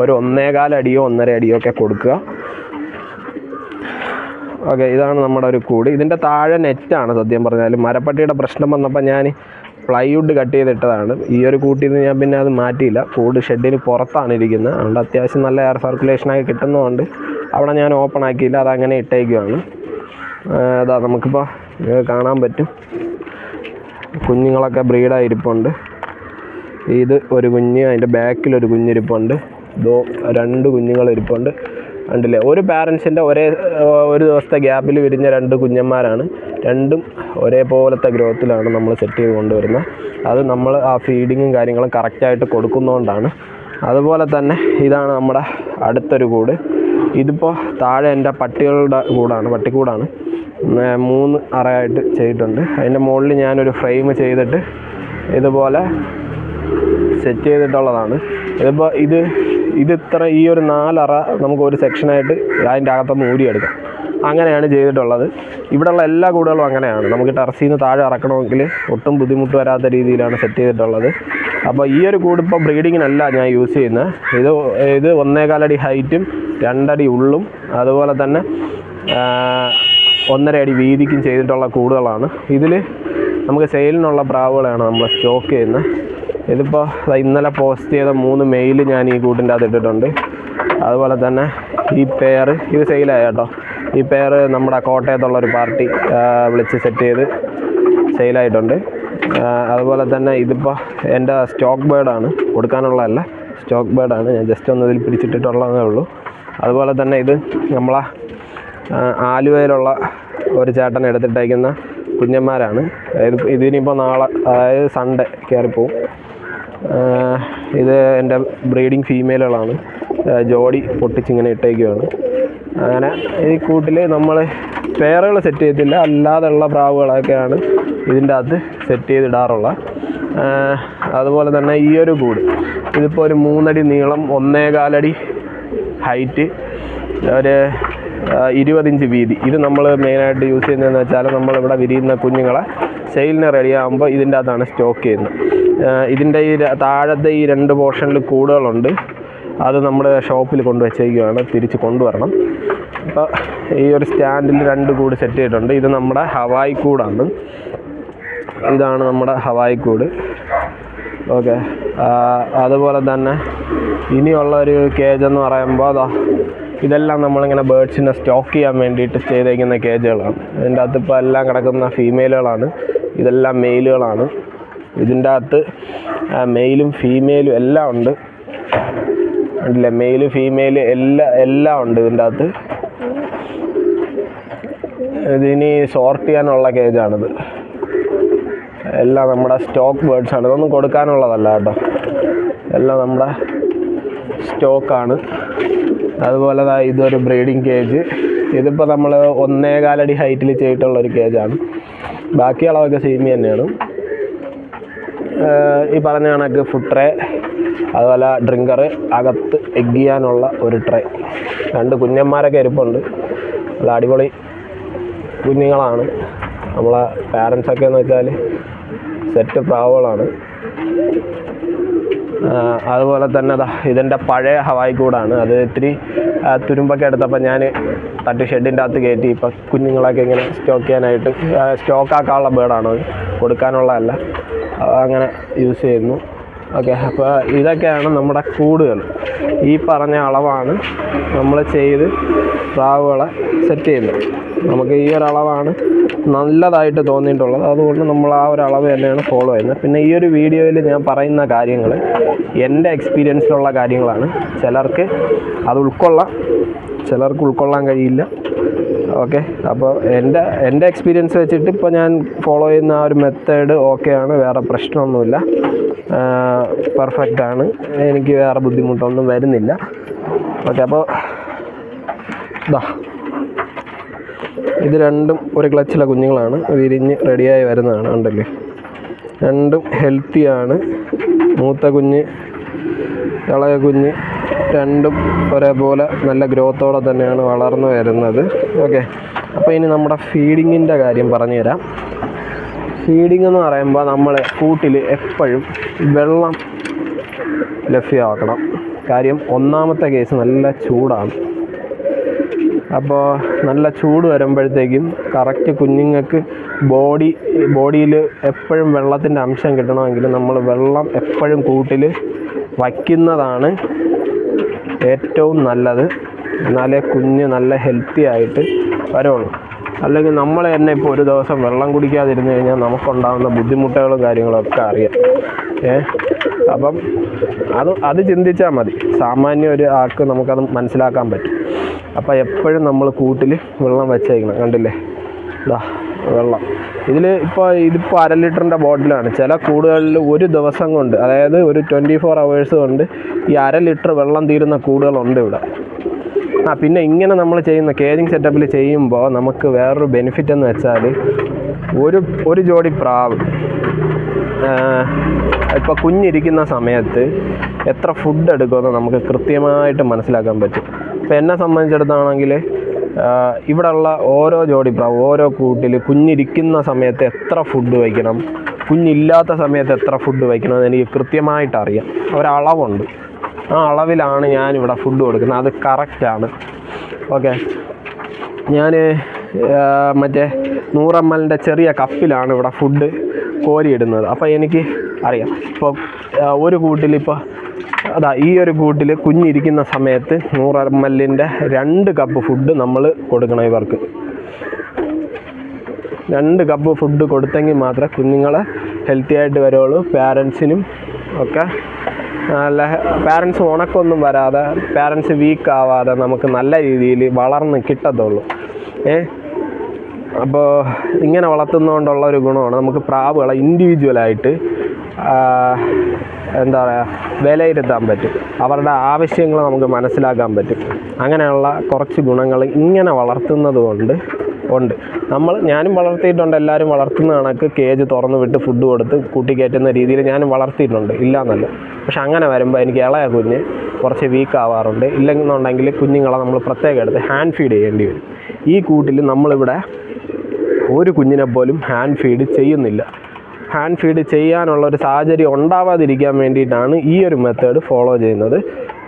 ഒരു 1.25 അടിയോ 1.5 അടിയോ ഒക്കെ കൊടുക്കുക. ഓക്കെ, ഇതാണ് നമ്മുടെ ഒരു കൂട്. ഇതിൻ്റെ താഴെ നെറ്റാണ്. സത്യം പറഞ്ഞാൽ മരപ്പട്ടിയുടെ പ്രശ്നം വന്നപ്പോൾ ഞാൻ പ്ലൈവുഡ് കട്ട് ചെയ്തിട്ടതാണ്. ഈ ഒരു കൂട്ടിൽ നിന്ന് ഞാൻ പിന്നെ അത് മാറ്റിയില്ല. കൂട് ഷെഡിന് പുറത്താണ് ഇരിക്കുന്നത്. അതുകൊണ്ട് അത്യാവശ്യം നല്ല എയർ സർക്കുലേഷനായി കിട്ടുന്നതുകൊണ്ട് അവിടെ ഞാൻ ഓപ്പൺ ആക്കിയില്ല, അതങ്ങനെ ഇട്ടേക്കുവാണ്. അതാ നമുക്കിപ്പോൾ കാണാൻ പറ്റും, കുഞ്ഞുങ്ങളൊക്കെ ബ്രീഡായിരിപ്പുണ്ട്. ഇത് ഒരു കുഞ്ഞ്, അതിൻ്റെ ബാക്കിലൊരു കുഞ്ഞിരിപ്പുണ്ട്. 2 കുഞ്ഞുങ്ങളിരിപ്പുണ്ട്. കണ്ടില്ലേ, ഒരു പാരൻസിൻ്റെ ഒരു ദിവസത്തെ ഗ്യാപ്പിൽ വിരിഞ്ഞ 2 കുഞ്ഞന്മാരാണ്. രണ്ടും ഒരേപോലത്തെ ഗ്രോത്തിലാണ് നമ്മൾ സെറ്റ് ചെയ്ത് കൊണ്ടുവരുന്നത്. അത് നമ്മൾ ആ ഫീഡിങ്ങും കാര്യങ്ങളും കറക്റ്റായിട്ട് കൊടുക്കുന്നതുകൊണ്ടാണ്. അതുപോലെ തന്നെ ഇതാണ് നമ്മുടെ അടുത്തൊരു കൂട്. ഇതിപ്പോൾ താഴെ എൻ്റെ പട്ടികളുടെ പട്ടിക്കൂടാണ്. 3 അറയായിട്ട് ചെയ്തിട്ടുണ്ട്. അതിൻ്റെ മുകളിൽ ഞാനൊരു ഫ്രെയിം ചെയ്തിട്ട് ഇതുപോലെ സെറ്റ് ചെയ്തിട്ടുള്ളതാണ്. ഇതിപ്പോൾ ഇത്ര ഈ ഒരു 4 അറ നമുക്ക് ഒരു സെക്ഷനായിട്ട് അതിൻ്റെ അകത്തൊന്ന് ഊരിയെടുക്കാം. അങ്ങനെയാണ് ചെയ്തിട്ടുള്ളത്. ഇവിടെയുള്ള എല്ലാ കൂടുകളും അങ്ങനെയാണ്. നമുക്ക് ടെറസിൽ നിന്ന് താഴെ ഇറക്കണമെങ്കിൽ ഒട്ടും ബുദ്ധിമുട്ട് വരാത്ത രീതിയിലാണ് സെറ്റ് ചെയ്തിട്ടുള്ളത്. അപ്പോൾ ഈ ഒരു കൂട് ഇപ്പോൾ ബ്രീഡിങ്ങിനല്ല ഞാൻ യൂസ് ചെയ്യുന്നത്. ഇത് 1.25 അടി ഹൈറ്റും 2 അടി ഉള്ളും അതുപോലെ തന്നെ 1.5 അടി വീതിക്കും ചെയ്തിട്ടുള്ള കൂടുകളാണ്. ഇതിൽ നമുക്ക് സെയിലിനുള്ള പ്രാവുകളാണ് നമ്മൾ സ്റ്റോക്ക് ചെയ്യുന്നത്. ഇതിപ്പോൾ ഇന്നലെ പോസ്റ്റ് ചെയ്ത 3 മെയിൽ ഞാൻ ഈ കൂട്ടിൻ്റെ അകത്ത് ഇട്ടിട്ടുണ്ട്. അതുപോലെ തന്നെ ഈ പെയർ ഇത് സെയിലായ കേട്ടോ. ഈ പെയർ നമ്മുടെ കോട്ടയത്തുള്ളൊരു പാർട്ടി വിളിച്ച് സെറ്റ് ചെയ്ത് സെയിലായിട്ടുണ്ട്. അതുപോലെ തന്നെ ഇതിപ്പോൾ എൻ്റെ സ്റ്റോക്ക് ബേർഡാണ്, കൊടുക്കാനുള്ളതല്ല, സ്റ്റോക്ക് ബേർഡാണ്. ഞാൻ ജസ്റ്റ് ഒന്ന് ഇതിൽ പിടിച്ചിട്ടിട്ടുള്ളതേ ഉള്ളൂ. അതുപോലെ തന്നെ ഇത് നമ്മളെ ആലുവയിലുള്ള ഒരു ചേട്ടൻ എടുത്തിട്ടേക്കുന്ന കുഞ്ഞന്മാരാണ്. ഇതിനിപ്പോൾ നാളെ, അതായത് സൺഡേ കയറിപ്പോവും. ഇത് എൻ്റെ ബ്രീഡിങ് ഫീമെയിലുകളാണ്. ജോഡി പൊട്ടിച്ചിങ്ങനെ ഇട്ടേക്കുവാണ്. അങ്ങനെ ഈ കൂട്ടിൽ നമ്മൾ പെയറുകൾ സെറ്റ് ചെയ്തില്ല, അല്ലാതെയുള്ള പ്രാവുകളൊക്കെയാണ് ഇതിൻ്റെ അകത്ത് സെറ്റ് ചെയ്തിടാറുള്ളത്. അതുപോലെ തന്നെ ഈ ഒരു കൂട് ഇതിപ്പോൾ ഒരു 3 അടി നീളം, 1.25 അടി ഹൈറ്റ്, ഒരു 20 ഇഞ്ച് വീതി. ഇത് നമ്മൾ മെയിനായിട്ട് യൂസ് ചെയ്യുന്നതെന്ന് വെച്ചാൽ നമ്മളിവിടെ വിരിയുന്ന കുഞ്ഞുങ്ങളെ സെയിലിന് റെഡിയാകുമ്പോൾ ഇതിൻ്റെ അകത്താണ് സ്റ്റോക്ക് ചെയ്യുന്നത്. ഇതിൻ്റെ ഈ താഴത്തെ ഈ 2 പോർഷനിൽ കൂടുകളുണ്ട്. അത് നമ്മൾ ഷോപ്പിൽ കൊണ്ടുവച്ചേക്കുകയാണ്, തിരിച്ച് കൊണ്ടുവരണം. അപ്പോൾ ഈ ഒരു സ്റ്റാൻഡിൽ 2 കൂട് സെറ്റ് ചെയ്തിട്ടുണ്ട്. ഇത് നമ്മുടെ ഹവായി കൂടാണ്. ഇതാണ് നമ്മുടെ ഹവായി കൂട്. ഓക്കെ, അതുപോലെ തന്നെ ഇനിയുള്ള ഒരു കേജ് എന്ന് പറയുമ്പോൾ ഇതെല്ലാം നമ്മളിങ്ങനെ ബേഡ്സിനെ സ്റ്റോക്ക് ചെയ്യാൻ വേണ്ടിയിട്ട് ചെയ്തേക്കുന്ന കേജുകളാണ്. ഇതിൻ്റെ അകത്ത് ഇപ്പോൾ എല്ലാം കിടക്കുന്ന ഫീമെയിലുകളാണ്, ഇതെല്ലാം മെയിലുകളാണ്. ഇതിൻ്റെ അകത്ത് മെയിലും ഫീമെയിലും എല്ലാം ഉണ്ട്. ഉണ്ടല്ലേ, മെയില് ഫീമെയില് എല്ലാം ഉണ്ട് ഇതിൻ്റെ അകത്ത്. ഇതിനി സോർട്ട് ചെയ്യാനുള്ള കേജാണിത്. എല്ലാം നമ്മുടെ സ്റ്റോക്ക് ബേഡ്സാണ്. ഇതൊന്നും കൊടുക്കാനുള്ളതല്ല കേട്ടോ, എല്ലാം നമ്മുടെ സ്റ്റോക്കാണ്. അതുപോലെ ഇതൊരു ബ്രീഡിങ് കേജ്. ഇതിപ്പോൾ നമ്മൾ 1.25 അടി ഹൈറ്റിൽ ചെയ്തിട്ടുള്ളൊരു കേജാണ്. ബാക്കി അളവൊക്കെ സെയിം തന്നെയാണ്. ഈ പറഞ്ഞ കണക്ക് ഫുഡ് ട്രേ, അതുപോലെ ഡ്രിങ്കർ, അകത്ത് എഗ് ചെയ്യാനുള്ള ഒരു ട്രേ. 2 കുഞ്ഞന്മാരൊക്കെ ഇരിപ്പുണ്ട്. നല്ല അടിപൊളി കുഞ്ഞുങ്ങളാണ്. നമ്മളെ പാരൻസൊക്കെ എന്ന് വെച്ചാൽ സെറ്റ് പ്രാവുകളാണ്. അതുപോലെ തന്നെ ഇതിൻ്റെ പഴയ ഹവായി കൂടാണ്. അത് ഇത്തിരി തുരുമ്പൊക്കെ എടുത്തപ്പോൾ ഞാൻ തട്ടി ഷെഡിൻ്റെ അകത്ത് കയറ്റി ഇപ്പം കുഞ്ഞുങ്ങളൊക്കെ ഇങ്ങനെ സ്റ്റോക്ക് ചെയ്യാനായിട്ട് സ്റ്റോക്കാക്കാനുള്ള ബേഡാണ്, കൊടുക്കാനുള്ളതല്ല. അങ്ങനെ യൂസ് ചെയ്യുന്നു. ഓക്കെ, അപ്പോൾ ഇതൊക്കെയാണ് നമ്മുടെ കൂടുകൾ. ഈ പറഞ്ഞ അളവാണ് നമ്മൾ ചെയ്ത് പ്രാവുകളെ സെറ്റ് ചെയ്യുന്നത്. നമുക്ക് ഈ ഒരളവാണ് നല്ലതായിട്ട് തോന്നിയിട്ടുള്ളത്, അതുകൊണ്ട് നമ്മൾ ആ ഒരു അളവ് തന്നെയാണ് ഫോളോ ചെയ്യുന്നത്. പിന്നെ ഈ ഒരു വീഡിയോയിൽ ഞാൻ പറയുന്ന കാര്യങ്ങൾ എൻ്റെ എക്സ്പീരിയൻസിലുള്ള കാര്യങ്ങളാണ്. ചിലർക്ക് അത് ചിലർക്ക് ഉൾക്കൊള്ളാൻ കഴിയില്ല. ഓക്കെ, അപ്പോൾ എൻ്റെ എക്സ്പീരിയൻസ് വെച്ചിട്ട് ഇപ്പോൾ ഞാൻ ഫോളോ ചെയ്യുന്ന ആ ഒരു മെത്തേഡ് ഓക്കെയാണ്, വേറെ പ്രശ്നമൊന്നുമില്ല, പെർഫെക്റ്റാണ്, എനിക്ക് വേറെ ബുദ്ധിമുട്ടൊന്നും വരുന്നില്ല. ഓക്കെ, അപ്പോൾ ഇത് 2ഉം ഒരു ക്ലച്ചിലെ കുഞ്ഞുങ്ങളാണ്. വിരിഞ്ഞ് റെഡിയായി വരുന്നതാണ്. ഉണ്ടല്ലേ, 2ഉം ഹെൽത്തിയാണ്. മൂത്ത കുഞ്ഞ്, ഇളയ കുഞ്ഞ്, 2ഉം ഒരേപോലെ നല്ല ഗ്രോത്തോടെ തന്നെയാണ് വളർന്നു വരുന്നത്. ഓക്കെ, അപ്പോൾ ഇനി നമ്മുടെ ഫീഡിങ്ങിൻ്റെ കാര്യം പറഞ്ഞു തരാം. ഫീഡിംഗ് എന്ന് പറയുമ്പോൾ നമ്മൾ കൂട്ടിൽ എപ്പോഴും വെള്ളം ലഭ്യമാക്കണം. കാര്യം ഒന്നാമത്തെ കേസ് നല്ല ചൂടാണ്. അപ്പോൾ നല്ല ചൂട് വരുമ്പോഴത്തേക്കും കറക്റ്റ് കുഞ്ഞുങ്ങൾക്ക് ബോഡിയിൽ എപ്പോഴും വെള്ളത്തിൻ്റെ അംശം കിട്ടണമെങ്കിൽ നമ്മൾ വെള്ളം എപ്പോഴും കൂട്ടിൽ വയ്ക്കുന്നതാണ് ഏറ്റവും നല്ലത്. എന്നാലേ കുഞ്ഞ് നല്ല ഹെൽത്തി ആയിട്ട് വരുള്ളൂ. അല്ലെങ്കിൽ നമ്മൾ തന്നെ ഇപ്പോൾ ഒരു ദിവസം വെള്ളം കുടിക്കാതിരുന്നു കഴിഞ്ഞാൽ നമുക്കുണ്ടാകുന്ന ബുദ്ധിമുട്ടുകളും കാര്യങ്ങളൊക്കെ അറിയാം. അപ്പം അത് ചിന്തിച്ചാൽ മതി. സാമാന്യ ഒരു ആൾക്ക് നമുക്കത് മനസ്സിലാക്കാൻ പറ്റും. അപ്പോൾ എപ്പോഴും നമ്മൾ കൂട്ടിൽ വെള്ളം വെച്ചേക്കണം. കണ്ടില്ലേ, വെള്ളം ഇതിപ്പോൾ 1/2 ലിറ്ററിൻ്റെ ബോട്ടിലാണ്. ചില കൂടുകളിൽ ഒരു ദിവസം കൊണ്ട്, അതായത് ഒരു 24 hours കൊണ്ട് ഈ 1/2 ലിറ്റർ വെള്ളം തീരുന്ന കൂടുകളുണ്ട് ഇവിടെ. പിന്നെ ഇങ്ങനെ നമ്മൾ ചെയ്യുന്ന കേജിങ് സെറ്റപ്പിൽ ചെയ്യുമ്പോൾ നമുക്ക് വേറൊരു ബെനിഫിറ്റ് എന്ന് വെച്ചാൽ ഒരു ജോഡി പ്രാവ് ഇപ്പോൾ കുഞ്ഞിരിക്കുന്ന സമയത്ത് എത്ര ഫുഡ് എടുക്കുമെന്ന് നമുക്ക് കൃത്യമായിട്ട് മനസ്സിലാക്കാൻ പറ്റും. ഇപ്പോൾ എന്നെ സംബന്ധിച്ചിടത്താണെങ്കിൽ ഇവിടെയുള്ള ഓരോ ജോഡി പ്രാവ്, ഓരോ കൂട്ടിൽ കുഞ്ഞിരിക്കുന്ന സമയത്ത് എത്ര ഫുഡ് വയ്ക്കണം, കുഞ്ഞില്ലാത്ത സമയത്ത് എത്ര ഫുഡ് വയ്ക്കണമെന്ന് എനിക്ക് കൃത്യമായിട്ടറിയാം. ഒരളവുണ്ട്, ആ അളവിലാണ് ഞാനിവിടെ ഫുഡ് കൊടുക്കുന്നത്. അത് കറക്റ്റാണ്. ഓക്കെ, ഞാൻ മറ്റേ 100 ml ചെറിയ കപ്പിലാണ് ഇവിടെ ഫുഡ് കോരിയിടുന്നത്. അപ്പോൾ എനിക്ക് അറിയാം. ഇപ്പോൾ ഒരു കൂട്ടിൽ ഈ ഒരു കൂട്ടിൽ കുഞ്ഞിരിക്കുന്ന സമയത്ത് 100 ml 2 കപ്പ് ഫുഡ് നമ്മൾ കൊടുക്കണം. ഇവർക്ക് 2 കപ്പ് ഫുഡ് കൊടുത്തെങ്കിൽ മാത്രമേ കുഞ്ഞുങ്ങളെ ഹെൽത്തി ആയിട്ട് വരുള്ളൂ. പാരൻസിനും ഒക്കെ നല്ല, പാരൻസ് ഉണക്കൊന്നും വരാതെ, പാരൻസ് വീക്ക് ആവാതെ നമുക്ക് നല്ല രീതിയിൽ വളർന്ന് കിട്ടത്തുള്ളൂ. അപ്പോൾ ഇങ്ങനെ വളർത്തുന്നതുകൊണ്ടുള്ള ഒരു ഗുണമാണ് നമുക്ക് പ്രാവുകളെ ഇൻഡിവിജ്വലായിട്ട് എന്താ പറയുക, വിലയിരുത്താൻ പറ്റും. അവരുടെ ആവശ്യങ്ങൾ നമുക്ക് മനസ്സിലാക്കാൻ പറ്റും. അങ്ങനെയുള്ള കുറച്ച് ഗുണങ്ങൾ ഇങ്ങനെ വളർത്തുന്നത് കൊണ്ട് ഉണ്ട്. ഞാനും വളർത്തിയിട്ടുണ്ട്. എല്ലാവരും വളർത്തുന്ന കണക്ക് കേജ് തുറന്ന് വിട്ട് ഫുഡ് കൊടുത്ത് കൂട്ടിക്കയറ്റുന്ന രീതിയിൽ ഞാനും വളർത്തിയിട്ടുണ്ട്, ഇല്ലയെന്നല്ല. പക്ഷെ അങ്ങനെ വരുമ്പോൾ എനിക്ക് ഇളയ കുഞ്ഞ് കുറച്ച് വീക്ക് ആവാറുണ്ട്. ഇല്ലെന്നുണ്ടെങ്കിൽ കുഞ്ഞുങ്ങളെ നമ്മൾ പ്രത്യേകം എടുത്ത് ഹാൻഡ് ഫീഡ് ചെയ്യേണ്ടി വരും. ഈ കൂട്ടിൽ നമ്മളിവിടെ ഒരു കുഞ്ഞിനെ പോലും ഹാൻഡ് ഫീഡ് ചെയ്യുന്നില്ല. ഹാൻഡ് ഫീഡ് ചെയ്യാനുള്ളൊരു സാഹചര്യം ഉണ്ടാവാതിരിക്കാൻ വേണ്ടിയിട്ടാണ് ഈ ഒരു മെത്തേഡ് ഫോളോ ചെയ്യുന്നത്.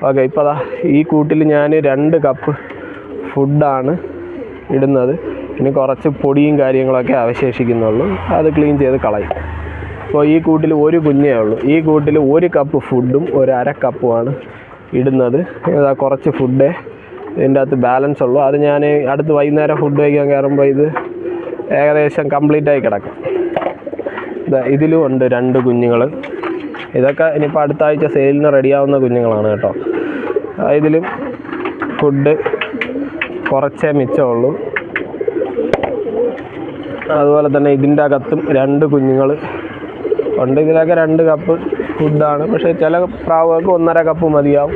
ഓക്കെ, ഇപ്പോൾ ഈ കൂട്ടിൽ ഞാൻ 2 കപ്പ് ഫുഡാണ് ഇടുന്നത്. ഇനി കുറച്ച് പൊടിയും കാര്യങ്ങളൊക്കെ അവശേഷിക്കുന്നുള്ളൂ, അത് ക്ലീൻ ചെയ്ത് കളയും. അപ്പോൾ ഈ കൂട്ടിൽ ഒരു കുഞ്ഞേ ഉള്ളൂ. ഈ കൂട്ടിൽ 1 കപ്പ് ഫുഡും 1/2 കപ്പുമാണ് ഇടുന്നത്. ഇതാ കുറച്ച് ഫുഡേ ഇതിൻ്റെ അകത്ത് ബാലൻസ് ഉള്ളൂ. അത് ഞാൻ അടുത്ത് വൈകുന്നേരം ഫുഡ് കഴിക്കാൻ കയറുമ്പോൾ ഇത് ഏകദേശം കംപ്ലീറ്റായി കിടക്കും. ഇതിലും ഉണ്ട് 2 കുഞ്ഞുങ്ങൾ. ഇതൊക്കെ ഇനിയിപ്പോൾ അടുത്ത ആഴ്ച സെയിലിന് റെഡിയാവുന്ന കുഞ്ഞുങ്ങളാണ് കേട്ടോ. ഇതിലും ഫുഡ് കുറച്ചേ മിച്ചമുള്ളൂ. അതുപോലെ തന്നെ ഇതിൻ്റെ അകത്തും 2 കുഞ്ഞുങ്ങൾ ഉണ്ട്. ഇതിലൊക്കെ 2 കപ്പ് ഫുഡാണ്. പക്ഷേ ചില പ്രാവുകൾക്ക് 1.5 കപ്പ് മതിയാവും.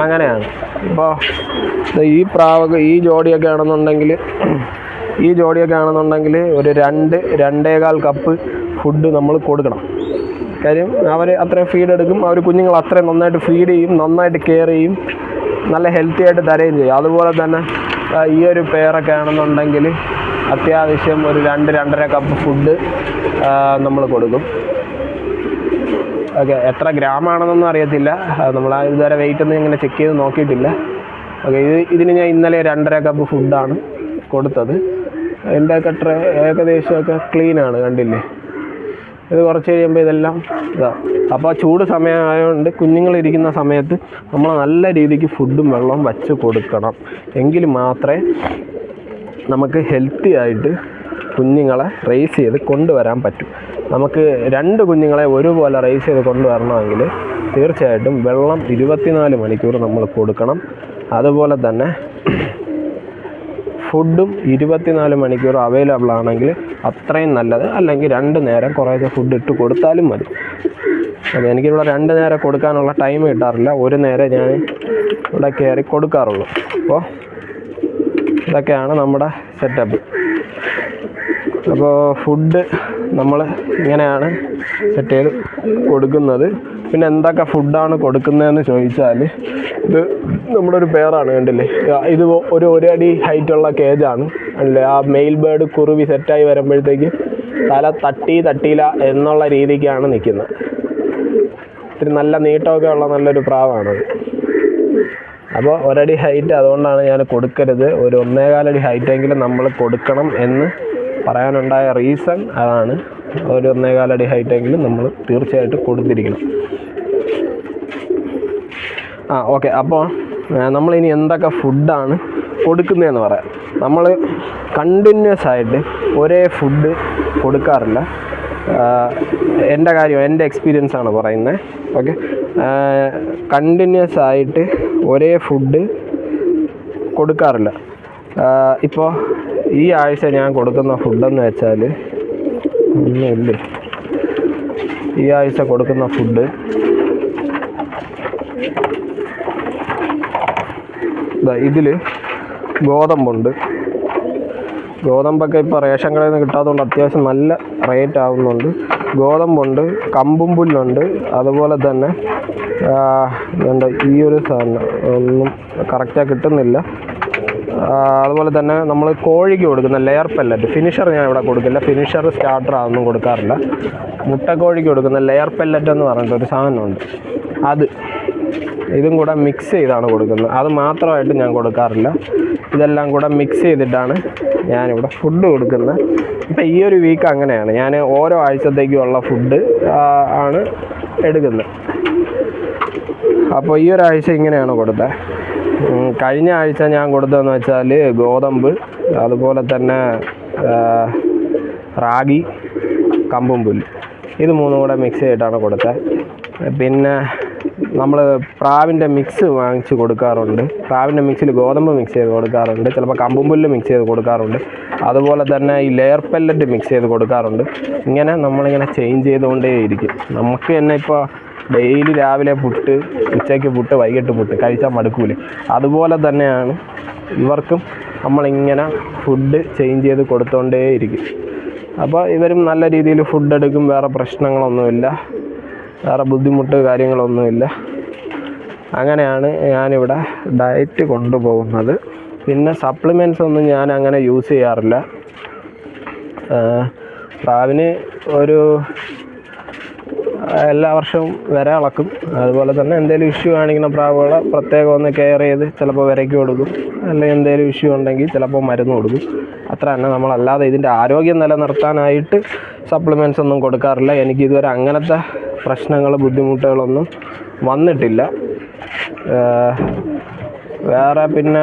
അങ്ങനെയാണ്. ഇപ്പോൾ ഈ പ്രാവൊക്കെ ഈ ജോഡിയൊക്കെ ആണെന്നുണ്ടെങ്കിൽ ഒരു 2-2.25 കപ്പ് ഫുഡ് നമ്മൾ കൊടുക്കണം. കാര്യം അവർ അത്രയും ഫീഡ് എടുക്കും. അവർ കുഞ്ഞുങ്ങൾ അത്രയും നന്നായിട്ട് ഫീഡ് ചെയ്യും, നന്നായിട്ട് കെയർ ചെയ്യും, നല്ല ഹെൽത്തി ആയിട്ട് തരുകയും ചെയ്യും. അതുപോലെ തന്നെ ഈ ഒരു പെയറൊക്കെ ആണെന്നുണ്ടെങ്കിൽ അത്യാവശ്യം ഒരു 2-2.5 കപ്പ് ഫുഡ് നമ്മൾ കൊടുക്കും. ഓക്കെ, എത്ര ഗ്രാമാണെന്നൊന്നും അറിയത്തില്ല. നമ്മൾ ഇതുവരെ വെയിറ്റ് ഒന്നും ഇങ്ങനെ ചെക്ക് ചെയ്ത് നോക്കിയിട്ടില്ല. ഓക്കെ, ഇതിന് ഞാൻ ഇന്നലെ 2.5 കപ്പ് ഫുഡാണ് കൊടുത്തത്. എൻ്റെയൊക്കെ ഏകദേശമൊക്കെ ക്ലീനാണ്, കണ്ടില്ലേ. ഇത് കുറച്ച് കഴിയുമ്പോൾ ഇതെല്ലാം അപ്പോൾ ചൂട് സമയമായതുകൊണ്ട് കുഞ്ഞുങ്ങളിരിക്കുന്ന സമയത്ത് നമ്മൾ നല്ല രീതിക്ക് ഫുഡും വെള്ളവും വച്ച് കൊടുക്കണം. എങ്കിൽ മാത്രമേ നമുക്ക് ഹെൽത്തി ആയിട്ട് കുഞ്ഞുങ്ങളെ റേസ് ചെയ്ത് കൊണ്ടുവരാൻ പറ്റും. നമുക്ക് 2 കുഞ്ഞുങ്ങളെ ഒരുപോലെ റേസ് ചെയ്ത് കൊണ്ടുവരണമെങ്കിൽ തീർച്ചയായിട്ടും വെള്ളം 24 മണിക്കൂർ നമ്മൾ കൊടുക്കണം. അതുപോലെ തന്നെ ഫുഡും 24 മണിക്കൂർ അവൈലബിൾ ആണെങ്കിൽ അത്രയും നല്ലത്. അല്ലെങ്കിൽ 2 നേരം കുറേശ്ശെ ഫുഡ് ഇട്ട് കൊടുത്താലും മതി. അപ്പോൾ എനിക്കിവിടെ 2 നേരം കൊടുക്കാനുള്ള ടൈം കിട്ടാറില്ല. 1 നേരം ഞാൻ ഇവിടെ കയറി കൊടുക്കാറുള്ളൂ. അപ്പോൾ ഇതൊക്കെയാണ് നമ്മുടെ സെറ്റപ്പ്. അപ്പോൾ ഫുഡ് നമ്മൾ ഇങ്ങനെയാണ് സെറ്റ് ചെയ്ത് കൊടുക്കുന്നത്. പിന്നെ എന്തൊക്കെ ഫുഡാണ് കൊടുക്കുന്നതെന്ന് ചോദിച്ചാൽ, ഇത് നമ്മുടെ ഒരു പെയറാണ്, കണ്ടില്ലേ. ഇത് ഒരു അടി ഹൈറ്റുള്ള കേജാണ്. അല്ലേ, ആ മെയിൽ ബേർഡ് കുറുവി സെറ്റായി വരുമ്പോഴത്തേക്ക് തല തട്ടിയില്ല എന്നുള്ള രീതിക്കാണ് നിൽക്കുന്നത്. ഇത്തിരി നല്ല നീട്ടമൊക്കെ ഉള്ള നല്ലൊരു പ്രാവാണത്. അപ്പോൾ 1 അടി ഹൈറ്റ്, അതുകൊണ്ടാണ് ഞാൻ കൊടുക്കരുത്, ഒരു 1.25 അടി ഹൈറ്റെങ്കിലും നമ്മൾ കൊടുക്കണം എന്ന് പറയാനുണ്ടായ റീസൺ അതാണ്. ഒരു 1.25 അടി ഹൈറ്റെങ്കിലും നമ്മൾ തീർച്ചയായിട്ടും കൊടുത്തിരിക്കണം. ഓക്കെ, അപ്പോൾ നമ്മളിനി എന്തൊക്കെ ഫുഡാണ് കൊടുക്കുന്നതെന്ന് പറയാം. നമ്മൾ കണ്ടിന്യൂസ് ആയിട്ട് ഒരേ ഫുഡ് കൊടുക്കാറില്ല. എൻ്റെ എക്സ്പീരിയൻസാണ് പറയുന്നത്. ഓക്കെ, കണ്ടിന്യൂസ് ആയിട്ട് ഒരേ ഫുഡ് കൊടുക്കാറില്ല. ഇപ്പോൾ ഈ ആഴ്ച ഞാൻ കൊടുക്കുന്ന ഫുഡെന്ന് വെച്ചാൽ ഒന്നുമില്ല. ഈ ആഴ്ച കൊടുക്കുന്ന ഫുഡ് ഇതിൽ ഗോതമ്പുണ്ട്. ഗോതമ്പൊക്കെ ഇപ്പോൾ റേഷൻ കടയിൽ നിന്ന് കിട്ടാത്തതുകൊണ്ട് അത്യാവശ്യം നല്ല റേറ്റ് ആവുന്നുണ്ട്. ഗോതമ്പുണ്ട്, കമ്പും പുല്ലുണ്ട്, അതുപോലെ തന്നെ ഈ ഒരു സാധനം ഒന്നും കറക്റ്റായി കിട്ടുന്നില്ല. അതുപോലെ തന്നെ നമ്മൾ കോഴിക്ക് കൊടുക്കുന്ന ലെയർ പെല്ലറ്റ്, ഫിനിഷർ ഞാൻ ഇവിടെ കൊടുക്കില്ല. ഫിനിഷർ സ്റ്റാർട്ടർ അതൊന്നും കൊടുക്കാറില്ല. മുട്ടക്കോഴിക്ക് കൊടുക്കുന്ന ലെയർ പെല്ലറ്റ് എന്ന് പറഞ്ഞിട്ടൊരു സാധനമുണ്ട്. ഇതും കൂടെ മിക്സ് ചെയ്താണ് കൊടുക്കുന്നത്. അത് മാത്രമായിട്ട് ഞാൻ കൊടുക്കാറില്ല. ഇതെല്ലാം കൂടെ മിക്സ് ചെയ്തിട്ടാണ് ഞാനിവിടെ ഫുഡ് കൊടുക്കുന്നത്. ഇപ്പം ഈ ഒരു വീക്ക് അങ്ങനെയാണ്. ഞാൻ ഓരോ ആഴ്ചത്തേക്കുമുള്ള ഫുഡ് ആണ് എടുക്കുന്നത്. അപ്പോൾ ഈ ഒരാഴ്ച ഇങ്ങനെയാണ് കൊടുത്തത്. കഴിഞ്ഞ ആഴ്ച ഞാൻ കൊടുത്തതെന്ന് വെച്ചാൽ ഗോതമ്പ്, അതുപോലെ തന്നെ റാഗി, കമ്പും പുല്ല്, ഇത് 3 കൂടെ മിക്സ് ചെയ്തിട്ടാണ് കൊടുത്തത്. പിന്നെ നമ്മൾ പ്രാവിൻ്റെ മിക്സ് വാങ്ങിച്ച് കൊടുക്കാറുണ്ട്. പ്രാവിൻ്റെ മിക്സിൽ ഗോതമ്പ് മിക്സ് ചെയ്ത് കൊടുക്കാറുണ്ട്. ചിലപ്പോൾ കമ്പും പുല്ല് മിക്സ് ചെയ്ത് കൊടുക്കാറുണ്ട്. അതുപോലെ തന്നെ ഈ ലെയർ പെല്ലറ്റ് മിക്സ് ചെയ്ത് കൊടുക്കാറുണ്ട്. ഇങ്ങനെ നമ്മളിങ്ങനെ ചേഞ്ച് ചെയ്തുകൊണ്ടേയിരിക്കും. നമുക്ക് തന്നെ ഇപ്പോൾ ഡെയിലി രാവിലെ പുട്ട്, ഉച്ചയ്ക്ക് പുട്ട്, വൈകിട്ട് പുട്ട് കഴിച്ചാൽ മടുക്കൂലേ. അതുപോലെ തന്നെയാണ് ഇവർക്കും നമ്മളിങ്ങനെ ഫുഡ് ചേഞ്ച് ചെയ്ത് കൊടുത്തുകൊണ്ടേയിരിക്കും. അപ്പോൾ ഇവരും നല്ല രീതിയിൽ ഫുഡ് എടുക്കും. വേറെ പ്രശ്നങ്ങളൊന്നുമില്ല, വേറെ ബുദ്ധിമുട്ട് കാര്യങ്ങളൊന്നുമില്ല. അങ്ങനെയാണ് ഞാനിവിടെ ഡയറ്റ് കൊണ്ടുപോകുന്നത്. പിന്നെ സപ്ലിമെൻറ്റ്സ് ഒന്നും ഞാൻ അങ്ങനെ യൂസ് ചെയ്യാറില്ല. പ്രാവിന് ഒരു എല്ലാ വർഷവും വിര ഇളക്കും. അതുപോലെ തന്നെ എന്തെങ്കിലും ഇഷ്യൂ കാണിക്കുന്ന പ്രാവുകളെ പ്രത്യേകം ഒന്ന് കെയർ ചെയ്ത് ചിലപ്പോൾ വിരയ്ക്ക് കൊടുക്കും, അല്ലെങ്കിൽ എന്തെങ്കിലും ഇഷ്യൂ ഉണ്ടെങ്കിൽ ചിലപ്പോൾ മരുന്ന് കൊടുക്കും. അത്ര തന്നെ. നമ്മളല്ലാതെ ഇതിൻ്റെ ആരോഗ്യം നിലനിർത്താനായിട്ട് സപ്ലിമെൻറ്റ്സ് ഒന്നും കൊടുക്കാറില്ല. എനിക്കിതുവരെ അങ്ങനത്തെ പ്രശ്നങ്ങൾ ബുദ്ധിമുട്ടുകളൊന്നും വന്നിട്ടില്ല. വേറെ പിന്നെ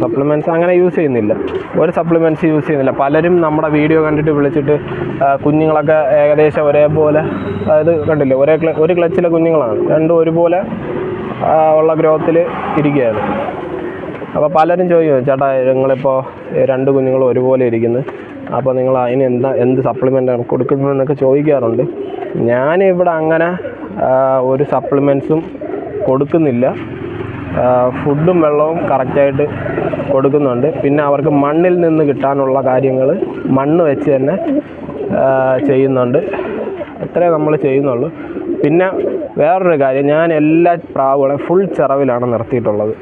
സപ്ലിമെൻറ്റ്സ് അങ്ങനെ യൂസ് ചെയ്യുന്നില്ല, ഒരു സപ്ലിമെൻറ്റ്സ് യൂസ് ചെയ്യുന്നില്ല. പലരും നമ്മുടെ വീഡിയോ കണ്ടിട്ട് വിളിച്ചിട്ട് കുഞ്ഞുങ്ങളൊക്കെ ഏകദേശം ഒരേപോലെ, അതായത് കണ്ടില്ലേ ഒരു ക്ലച്ചിലെ കുഞ്ഞുങ്ങളാണ്, രണ്ടും ഒരുപോലെ ഉള്ള ഗ്രോത്തിൽ ഇരിക്കുകയാണ്. അപ്പോൾ പലരും ചോദിക്കും, ചേട്ടാ നിങ്ങളിപ്പോൾ 2 കുഞ്ഞുങ്ങളും ഒരുപോലെ ഇരിക്കുന്നു, അപ്പോൾ നിങ്ങൾ അതിന് എന്ത് സപ്ലിമെൻ്റാണ് കൊടുക്കുന്നതെന്നൊക്കെ ചോദിക്കാറുണ്ട്. ഞാനിവിടെ അങ്ങനെ ഒരു സപ്ലിമെൻറ്റ്സും കൊടുക്കുന്നില്ല. ഫുഡും വെള്ളവും കറക്റ്റായിട്ട് കൊടുക്കുന്നുണ്ട്. പിന്നെ അവർക്ക് മണ്ണിൽ നിന്ന് കിട്ടാനുള്ള കാര്യങ്ങൾ മണ്ണ് വെച്ച് തന്നെ ചെയ്യുന്നുണ്ട്. അത്രേ നമ്മൾ ചെയ്യുന്നുള്ളൂ. പിന്നെ വേറൊരു കാര്യം, ഞാൻ എല്ലാ പ്രാവുകളെയും ഫുൾ ചിറവിലാണ് നിർത്തിയിട്ടുള്ളത്.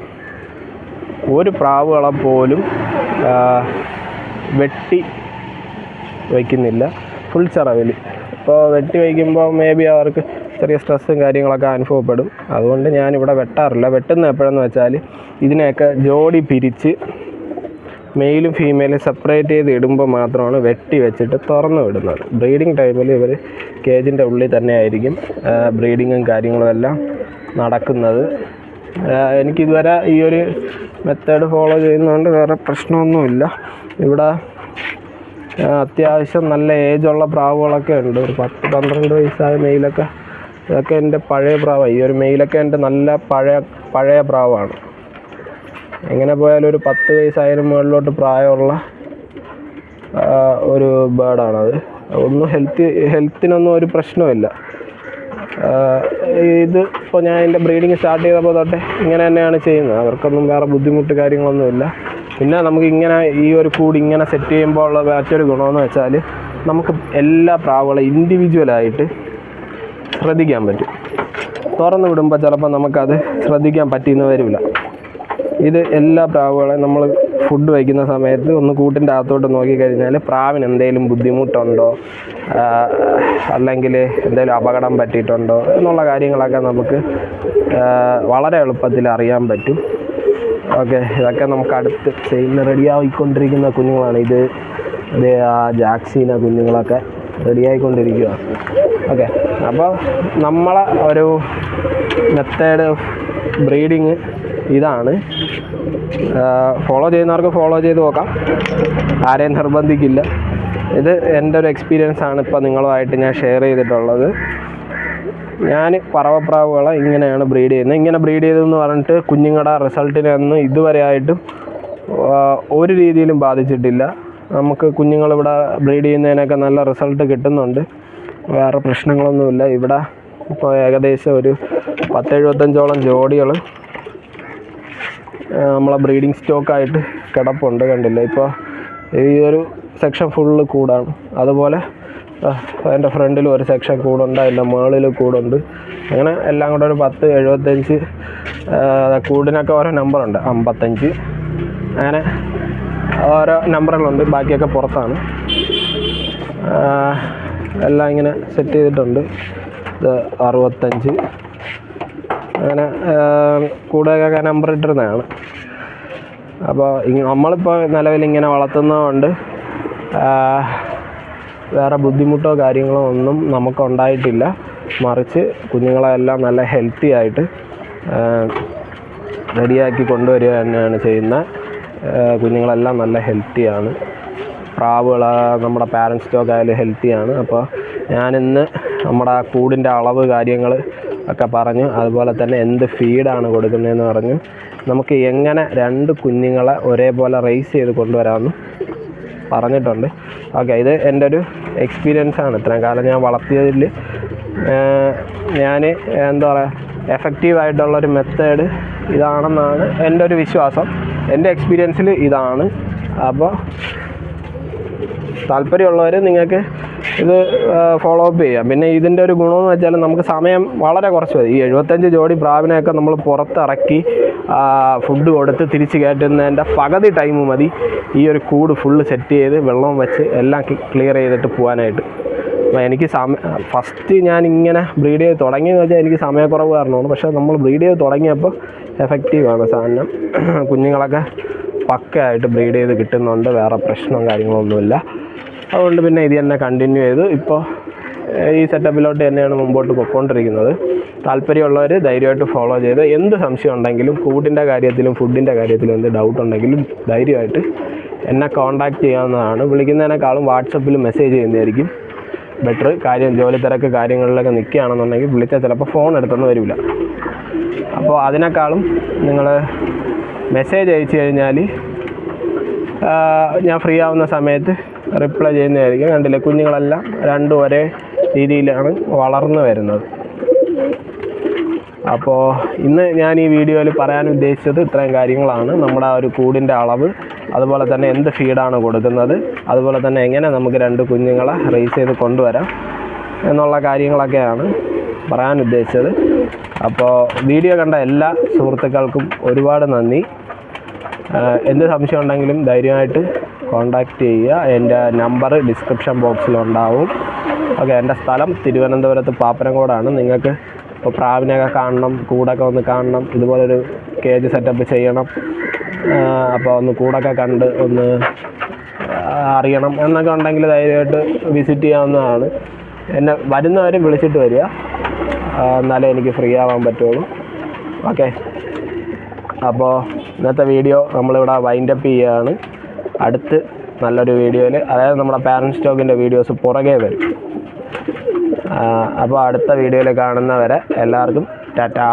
ഒരു പ്രാവുകളെ പോലും വെട്ടി വയ്ക്കുന്നില്ല, ഫുൾ ചിറവിൽ. ഇപ്പോൾ വെട്ടി വയ്ക്കുമ്പോൾ മേ ബി അവർക്ക് ചെറിയ സ്ട്രെസ്സും കാര്യങ്ങളൊക്കെ അനുഭവപ്പെടും. അതുകൊണ്ട് ഞാനിവിടെ വെട്ടാറില്ല. വെട്ടുന്ന എപ്പോഴെന്ന് വെച്ചാൽ ഇതിനെയൊക്കെ ജോഡി പിരിച്ച് മെയിലും ഫീമെയിലും സെപ്പറേറ്റ് ചെയ്ത് ഇടുമ്പോൾ മാത്രമാണ് വെട്ടി വെച്ചിട്ട് തുറന്ന് വിടുന്നത്. ബ്രീഡിങ് ടൈമിൽ ഇവർ കേജിൻ്റെ ഉള്ളിൽ തന്നെ ആയിരിക്കും ബ്രീഡിങ്ങും കാര്യങ്ങളും എല്ലാം നടക്കുന്നത്. എനിക്കിതുവരെ ഈ ഒരു മെത്തേഡ് ഫോളോ ചെയ്യുന്നതുകൊണ്ട് വേറെ പ്രശ്നമൊന്നുമില്ല. ഇവിടെ അത്യാവശ്യം നല്ല ഏജുള്ള പ്രാവുകളൊക്കെ ഉണ്ട്. ഒരു 10-12 വയസ്സായ മെയിലൊക്കെ, ഇതൊക്കെ എൻ്റെ പഴയ പ്രാവാണ്. ഈ ഒരു മെയിലൊക്കെ എൻ്റെ നല്ല പഴയ പ്രാവാണ്. എങ്ങനെ പോയാലും ഒരു 10 വയസ്സായാലും മുകളിലോട്ട് പ്രായമുള്ള ഒരു ബേർഡാണത്. ഒന്നും ഹെൽത്തിനൊന്നും ഒരു പ്രശ്നമില്ല. ഇത് ഇപ്പോൾ ഞാൻ എൻ്റെ ബ്രീഡിങ് സ്റ്റാർട്ട് ചെയ്തപ്പോൾ തൊട്ടേ ഇങ്ങനെ തന്നെയാണ് ചെയ്യുന്നത്. അവർക്കൊന്നും വേറെ ബുദ്ധിമുട്ട് കാര്യങ്ങളൊന്നുമില്ല. പിന്നെ നമുക്ക് ഇങ്ങനെ ഈ ഒരു കൂട് ഇങ്ങനെ സെറ്റ് ചെയ്യുമ്പോൾ ഉള്ള മറ്റൊരു ഗുണമെന്ന് വെച്ചാൽ നമുക്ക് എല്ലാ പ്രാവുകളെ ഇൻഡിവിജ്വലായിട്ട് ശ്രദ്ധിക്കാൻ പറ്റും. തുറന്ന് വിടുമ്പോൾ ചിലപ്പോൾ നമുക്കത് ശ്രദ്ധിക്കാൻ പറ്റിയെന്ന് വരില്ല. ഇത് എല്ലാ പ്രാവുകളെയും നമ്മൾ ഫുഡ് വയ്ക്കുന്ന സമയത്ത് ഒന്ന് കൂട്ടിൻ്റെ അകത്തോട്ട് നോക്കിക്കഴിഞ്ഞാൽ പ്രാവിന് എന്തെങ്കിലും ബുദ്ധിമുട്ടുണ്ടോ, അല്ലെങ്കിൽ എന്തെങ്കിലും അപകടം പറ്റിയിട്ടുണ്ടോ എന്നുള്ള കാര്യങ്ങളൊക്കെ നമുക്ക് വളരെ എളുപ്പത്തിൽ അറിയാൻ പറ്റും. ഓക്കെ, ഇതൊക്കെ നമുക്ക് അടുത്ത് സെയിലിന് റെഡിയായിക്കൊണ്ടിരിക്കുന്ന കുഞ്ഞുങ്ങളാണ്. ഇത് ജാക്സീന കുഞ്ഞുങ്ങളൊക്കെ റെഡിയായിക്കൊണ്ടിരിക്കുക. ഓക്കെ, അപ്പോൾ നമ്മളെ ഒരു മെത്തേഡ് ഓഫ് ബ്രീഡിങ് ഇതാണ്. ഫോളോ ചെയ്യുന്നവർക്ക് ഫോളോ ചെയ്ത് നോക്കാം, ആരെയും നിർബന്ധിക്കില്ല. ഇത് എൻ്റെ ഒരു എക്സ്പീരിയൻസ് ആണ് ഇപ്പോൾ നിങ്ങളുമായിട്ട് ഞാൻ ഷെയർ ചെയ്തിട്ടുള്ളത്. ഞാൻ പറവപ്രാവുകളെ ഇങ്ങനെയാണ് ബ്രീഡ് ചെയ്യുന്നത്. ഇങ്ങനെ ബ്രീഡ് ചെയ്തതെന്ന് പറഞ്ഞിട്ട് കുഞ്ഞുങ്ങളുടെ റിസൾട്ടിനൊന്നും ഇതുവരെ ആയിട്ടും ഒരു രീതിയിലും ബാധിച്ചിട്ടില്ല. നമുക്ക് കുഞ്ഞുങ്ങളിവിടെ ബ്രീഡ് ചെയ്യുന്നതിനൊക്കെ നല്ല റിസൾട്ട് കിട്ടുന്നുണ്ട്. വേറെ പ്രശ്നങ്ങളൊന്നുമില്ല. ഇവിടെ ഇപ്പോൾ ഏകദേശം ഒരു 10-75ഓളം ജോഡികൾ നമ്മളെ ബ്രീഡിങ് സ്റ്റോക്കായിട്ട് കിടപ്പുണ്ട്. കണ്ടില്ല, ഇപ്പോൾ ഈ ഒരു സെക്ഷൻ ഫുള്ള് കൂടാണ്. അതുപോലെ അതിൻ്റെ ഫ്രണ്ടിലും ഒരു സെക്ഷൻ കൂടുണ്ട്, അതിൻ്റെ മുകളിൽ കൂടുണ്ട്. അങ്ങനെ എല്ലാം കൂടെ ഒരു 10-75 കൂടിനൊക്കെ ഓരോ നമ്പറുണ്ട്, 55 അങ്ങനെ ഓരോ നമ്പറുകളുണ്ട്. ബാക്കിയൊക്കെ പുറത്താണ്. എല്ലാം ഇങ്ങനെ സെറ്റ് ചെയ്തിട്ടുണ്ട്. ഇത് 65 അങ്ങനെ കൂടെയൊക്കെ നമ്പർ ഇട്ടിരുന്നതാണ്. അപ്പോൾ നമ്മളിപ്പോൾ നിലവിലിങ്ങനെ വളർത്തുന്നതുകൊണ്ട് വേറെ ബുദ്ധിമുട്ടോ കാര്യങ്ങളോ ഒന്നും നമുക്കുണ്ടായിട്ടില്ല. മറിച്ച് കുഞ്ഞുങ്ങളെല്ലാം നല്ല ഹെൽത്തി ആയിട്ട് റെഡിയാക്കി കൊണ്ടുവരിക തന്നെയാണ് ചെയ്യുന്നത്. കുഞ്ഞുങ്ങളെല്ലാം നല്ല ഹെൽത്തിയാണ്. പ്രാവുകൾ നമ്മുടെ പാരൻറ്റ് സ്റ്റോക്ക് ആയാലും ഹെൽത്തിയാണ്. അപ്പോൾ ഞാനിന്ന് നമ്മുടെ കൂടിൻ്റെ അളവ് കാര്യങ്ങൾ ഒക്കെ പറഞ്ഞു. അതുപോലെ തന്നെ എന്ത് ഫീഡാണ് കൊടുക്കുന്നതെന്ന് പറഞ്ഞു. നമുക്ക് എങ്ങനെ 2 കുഞ്ഞുങ്ങളെ ഒരേപോലെ റേസ് ചെയ്ത് കൊണ്ടുവരാമെന്ന് പറഞ്ഞിട്ടുണ്ട്. ഓക്കെ, ഇത് എൻ്റെ ഒരു എക്സ്പീരിയൻസാണ്. ഇത്രയും കാലം ഞാൻ വളർത്തിയതിൽ ഞാൻ എന്താ പറയുക, എഫക്റ്റീവായിട്ടുള്ളൊരു മെത്തേഡ് ഇതാണെന്നാണ് എൻ്റെ ഒരു വിശ്വാസം. എൻ്റെ എക്സ്പീരിയൻസിൽ ഇതാണ്. അപ്പോൾ താല്പര്യമുള്ളവർ നിങ്ങൾക്ക് ഇത് ഫോളോ അപ്പ് ചെയ്യാം. പിന്നെ ഇതിൻ്റെ ഒരു ഗുണമെന്ന് വെച്ചാൽ നമുക്ക് സമയം വളരെ കുറച്ച് മതി. ഈ 75 ജോഡി പ്രാവിനെയൊക്കെ നമ്മൾ പുറത്തിറക്കി ഫുഡ് കൊടുത്ത് തിരിച്ച് കയറ്റുന്നതിൻ്റെ പകുതി ടൈം മതി ഈ ഒരു കൂട് ഫുള്ള് സെറ്റ് ചെയ്ത് വെള്ളം വെച്ച് എല്ലാം ക്ലിയർ ചെയ്തിട്ട് പോകാനായിട്ട്. അപ്പോൾ എനിക്ക് ഫസ്റ്റ് ഞാനിങ്ങനെ ബ്രീഡ് ചെയ്ത് തുടങ്ങിയെന്ന് വെച്ചാൽ എനിക്ക് സമയക്കുറവ് കാരണമാണ്. പക്ഷേ നമ്മൾ ബ്രീഡ് ചെയ്ത് തുടങ്ങിയപ്പോൾ എഫക്റ്റീവാണ് സാധനം. കുഞ്ഞുങ്ങളൊക്കെ പക്കയായിട്ട് ബ്രീഡ് ചെയ്ത് കിട്ടുന്നുണ്ട്, വേറെ പ്രശ്നവും കാര്യങ്ങളൊന്നുമില്ല. അതുകൊണ്ട് പിന്നെ ഇത് തന്നെ കണ്ടിന്യൂ ചെയ്ത് ഇപ്പോൾ ഈ സെറ്റപ്പിലോട്ട് തന്നെയാണ് മുമ്പോട്ട് പോയിക്കൊണ്ടിരിക്കുന്നത്. താല്പര്യമുള്ളവർ ധൈര്യമായിട്ട് ഫോളോ ചെയ്ത് എന്ത് സംശയം ഉണ്ടെങ്കിലും കൂടിൻ്റെ കാര്യത്തിലും ഫുഡിൻ്റെ കാര്യത്തിലും എന്ത് ഡൗട്ട് ഉണ്ടെങ്കിലും ധൈര്യമായിട്ട് എന്നെ കോൺടാക്റ്റ് ചെയ്യാവുന്നതാണ്. വിളിക്കുന്നതിനേക്കാളും വാട്സപ്പിൽ മെസ്സേജ് ചെയ്യുന്നതായിരിക്കും ബെറ്റർ. ജോലി തിരക്ക് കാര്യങ്ങളിലൊക്കെ നിൽക്കുകയാണെന്നുണ്ടെങ്കിൽ വിളിച്ചാൽ ചിലപ്പോൾ ഫോൺ എടുത്തൊന്നും വരില്ല. അപ്പോൾ അതിനേക്കാളും നിങ്ങൾ മെസ്സേജ് അയച്ചു കഴിഞ്ഞാൽ ഞാൻ ഫ്രീ ആവുന്ന സമയത്ത് റിപ്ലൈ ചെയ്യുന്നതായിരിക്കും. കണ്ടില്ലേ, കുഞ്ഞുങ്ങളെല്ലാം രണ്ടും ഒരേ രീതിയിലാണ് വളർന്നു വരുന്നത്. അപ്പോൾ ഇന്ന് ഞാൻ ഈ വീഡിയോയിൽ പറയാൻ ഉദ്ദേശിച്ചത് ഇത്രയും കാര്യങ്ങളാണ്. നമ്മുടെ ആ ഒരു കൂടിൻ്റെ അളവ്, അതുപോലെ തന്നെ എന്ത് ഫീഡാണ് കൊടുക്കുന്നത്, അതുപോലെ തന്നെ എങ്ങനെ നമുക്ക് 2 കുഞ്ഞുങ്ങളെ റേസ് ചെയ്ത് കൊണ്ടുവരാം എന്നുള്ള കാര്യങ്ങളൊക്കെയാണ് പറയാൻ ഉദ്ദേശിച്ചത്. അപ്പോൾ വീഡിയോ കണ്ട എല്ലാ സുഹൃത്തുക്കൾക്കും ഒരുപാട് നന്ദി. എന്ത് സംശയം ഉണ്ടെങ്കിലും ധൈര്യമായിട്ട് കോൺടാക്റ്റ് ചെയ്യുക. എൻ്റെ നമ്പർ ഡിസ്ക്രിപ്ഷൻ ബോക്സിലുണ്ടാവും. ഓക്കെ, എൻ്റെ സ്ഥലം തിരുവനന്തപുരത്ത് പാപ്പനംകോടാണ്. നിങ്ങൾക്ക് ഇപ്പോൾ പ്രാവിനെയൊക്കെ കാണണം, കൂടൊക്കെ ഒന്ന് കാണണം, ഇതുപോലൊരു കേജ് സെറ്റപ്പ് ചെയ്യണം, അപ്പോൾ ഒന്ന് കൂടൊക്കെ കണ്ട് ഒന്ന് അറിയണം എന്നൊക്കെ ഉണ്ടെങ്കിൽ ധൈര്യമായിട്ട് വിസിറ്റ് ചെയ്യാവുന്നതാണ്. എന്നെ വരുന്നവരെ വിളിച്ചിട്ട് വരിക, എന്നാലേ എനിക്ക് ഫ്രീ ആവാൻ പറ്റുള്ളൂ. ഓക്കെ, അപ്പോൾ ഇന്നത്തെ വീഡിയോ നമ്മളിവിടെ വൈൻഡപ്പ് ചെയ്യുകയാണ്. അടുത്ത് നല്ലൊരു വീഡിയോയിൽ, അതായത് നമ്മുടെ പാരൻറ്റ് സ്റ്റോക്കിൻ്റെ വീഡിയോസ് പുറകെ വരും. അപ്പോൾ അടുത്ത വീഡിയോയിൽ കാണുന്നവരെ എല്ലാവർക്കും ടാറ്റാ.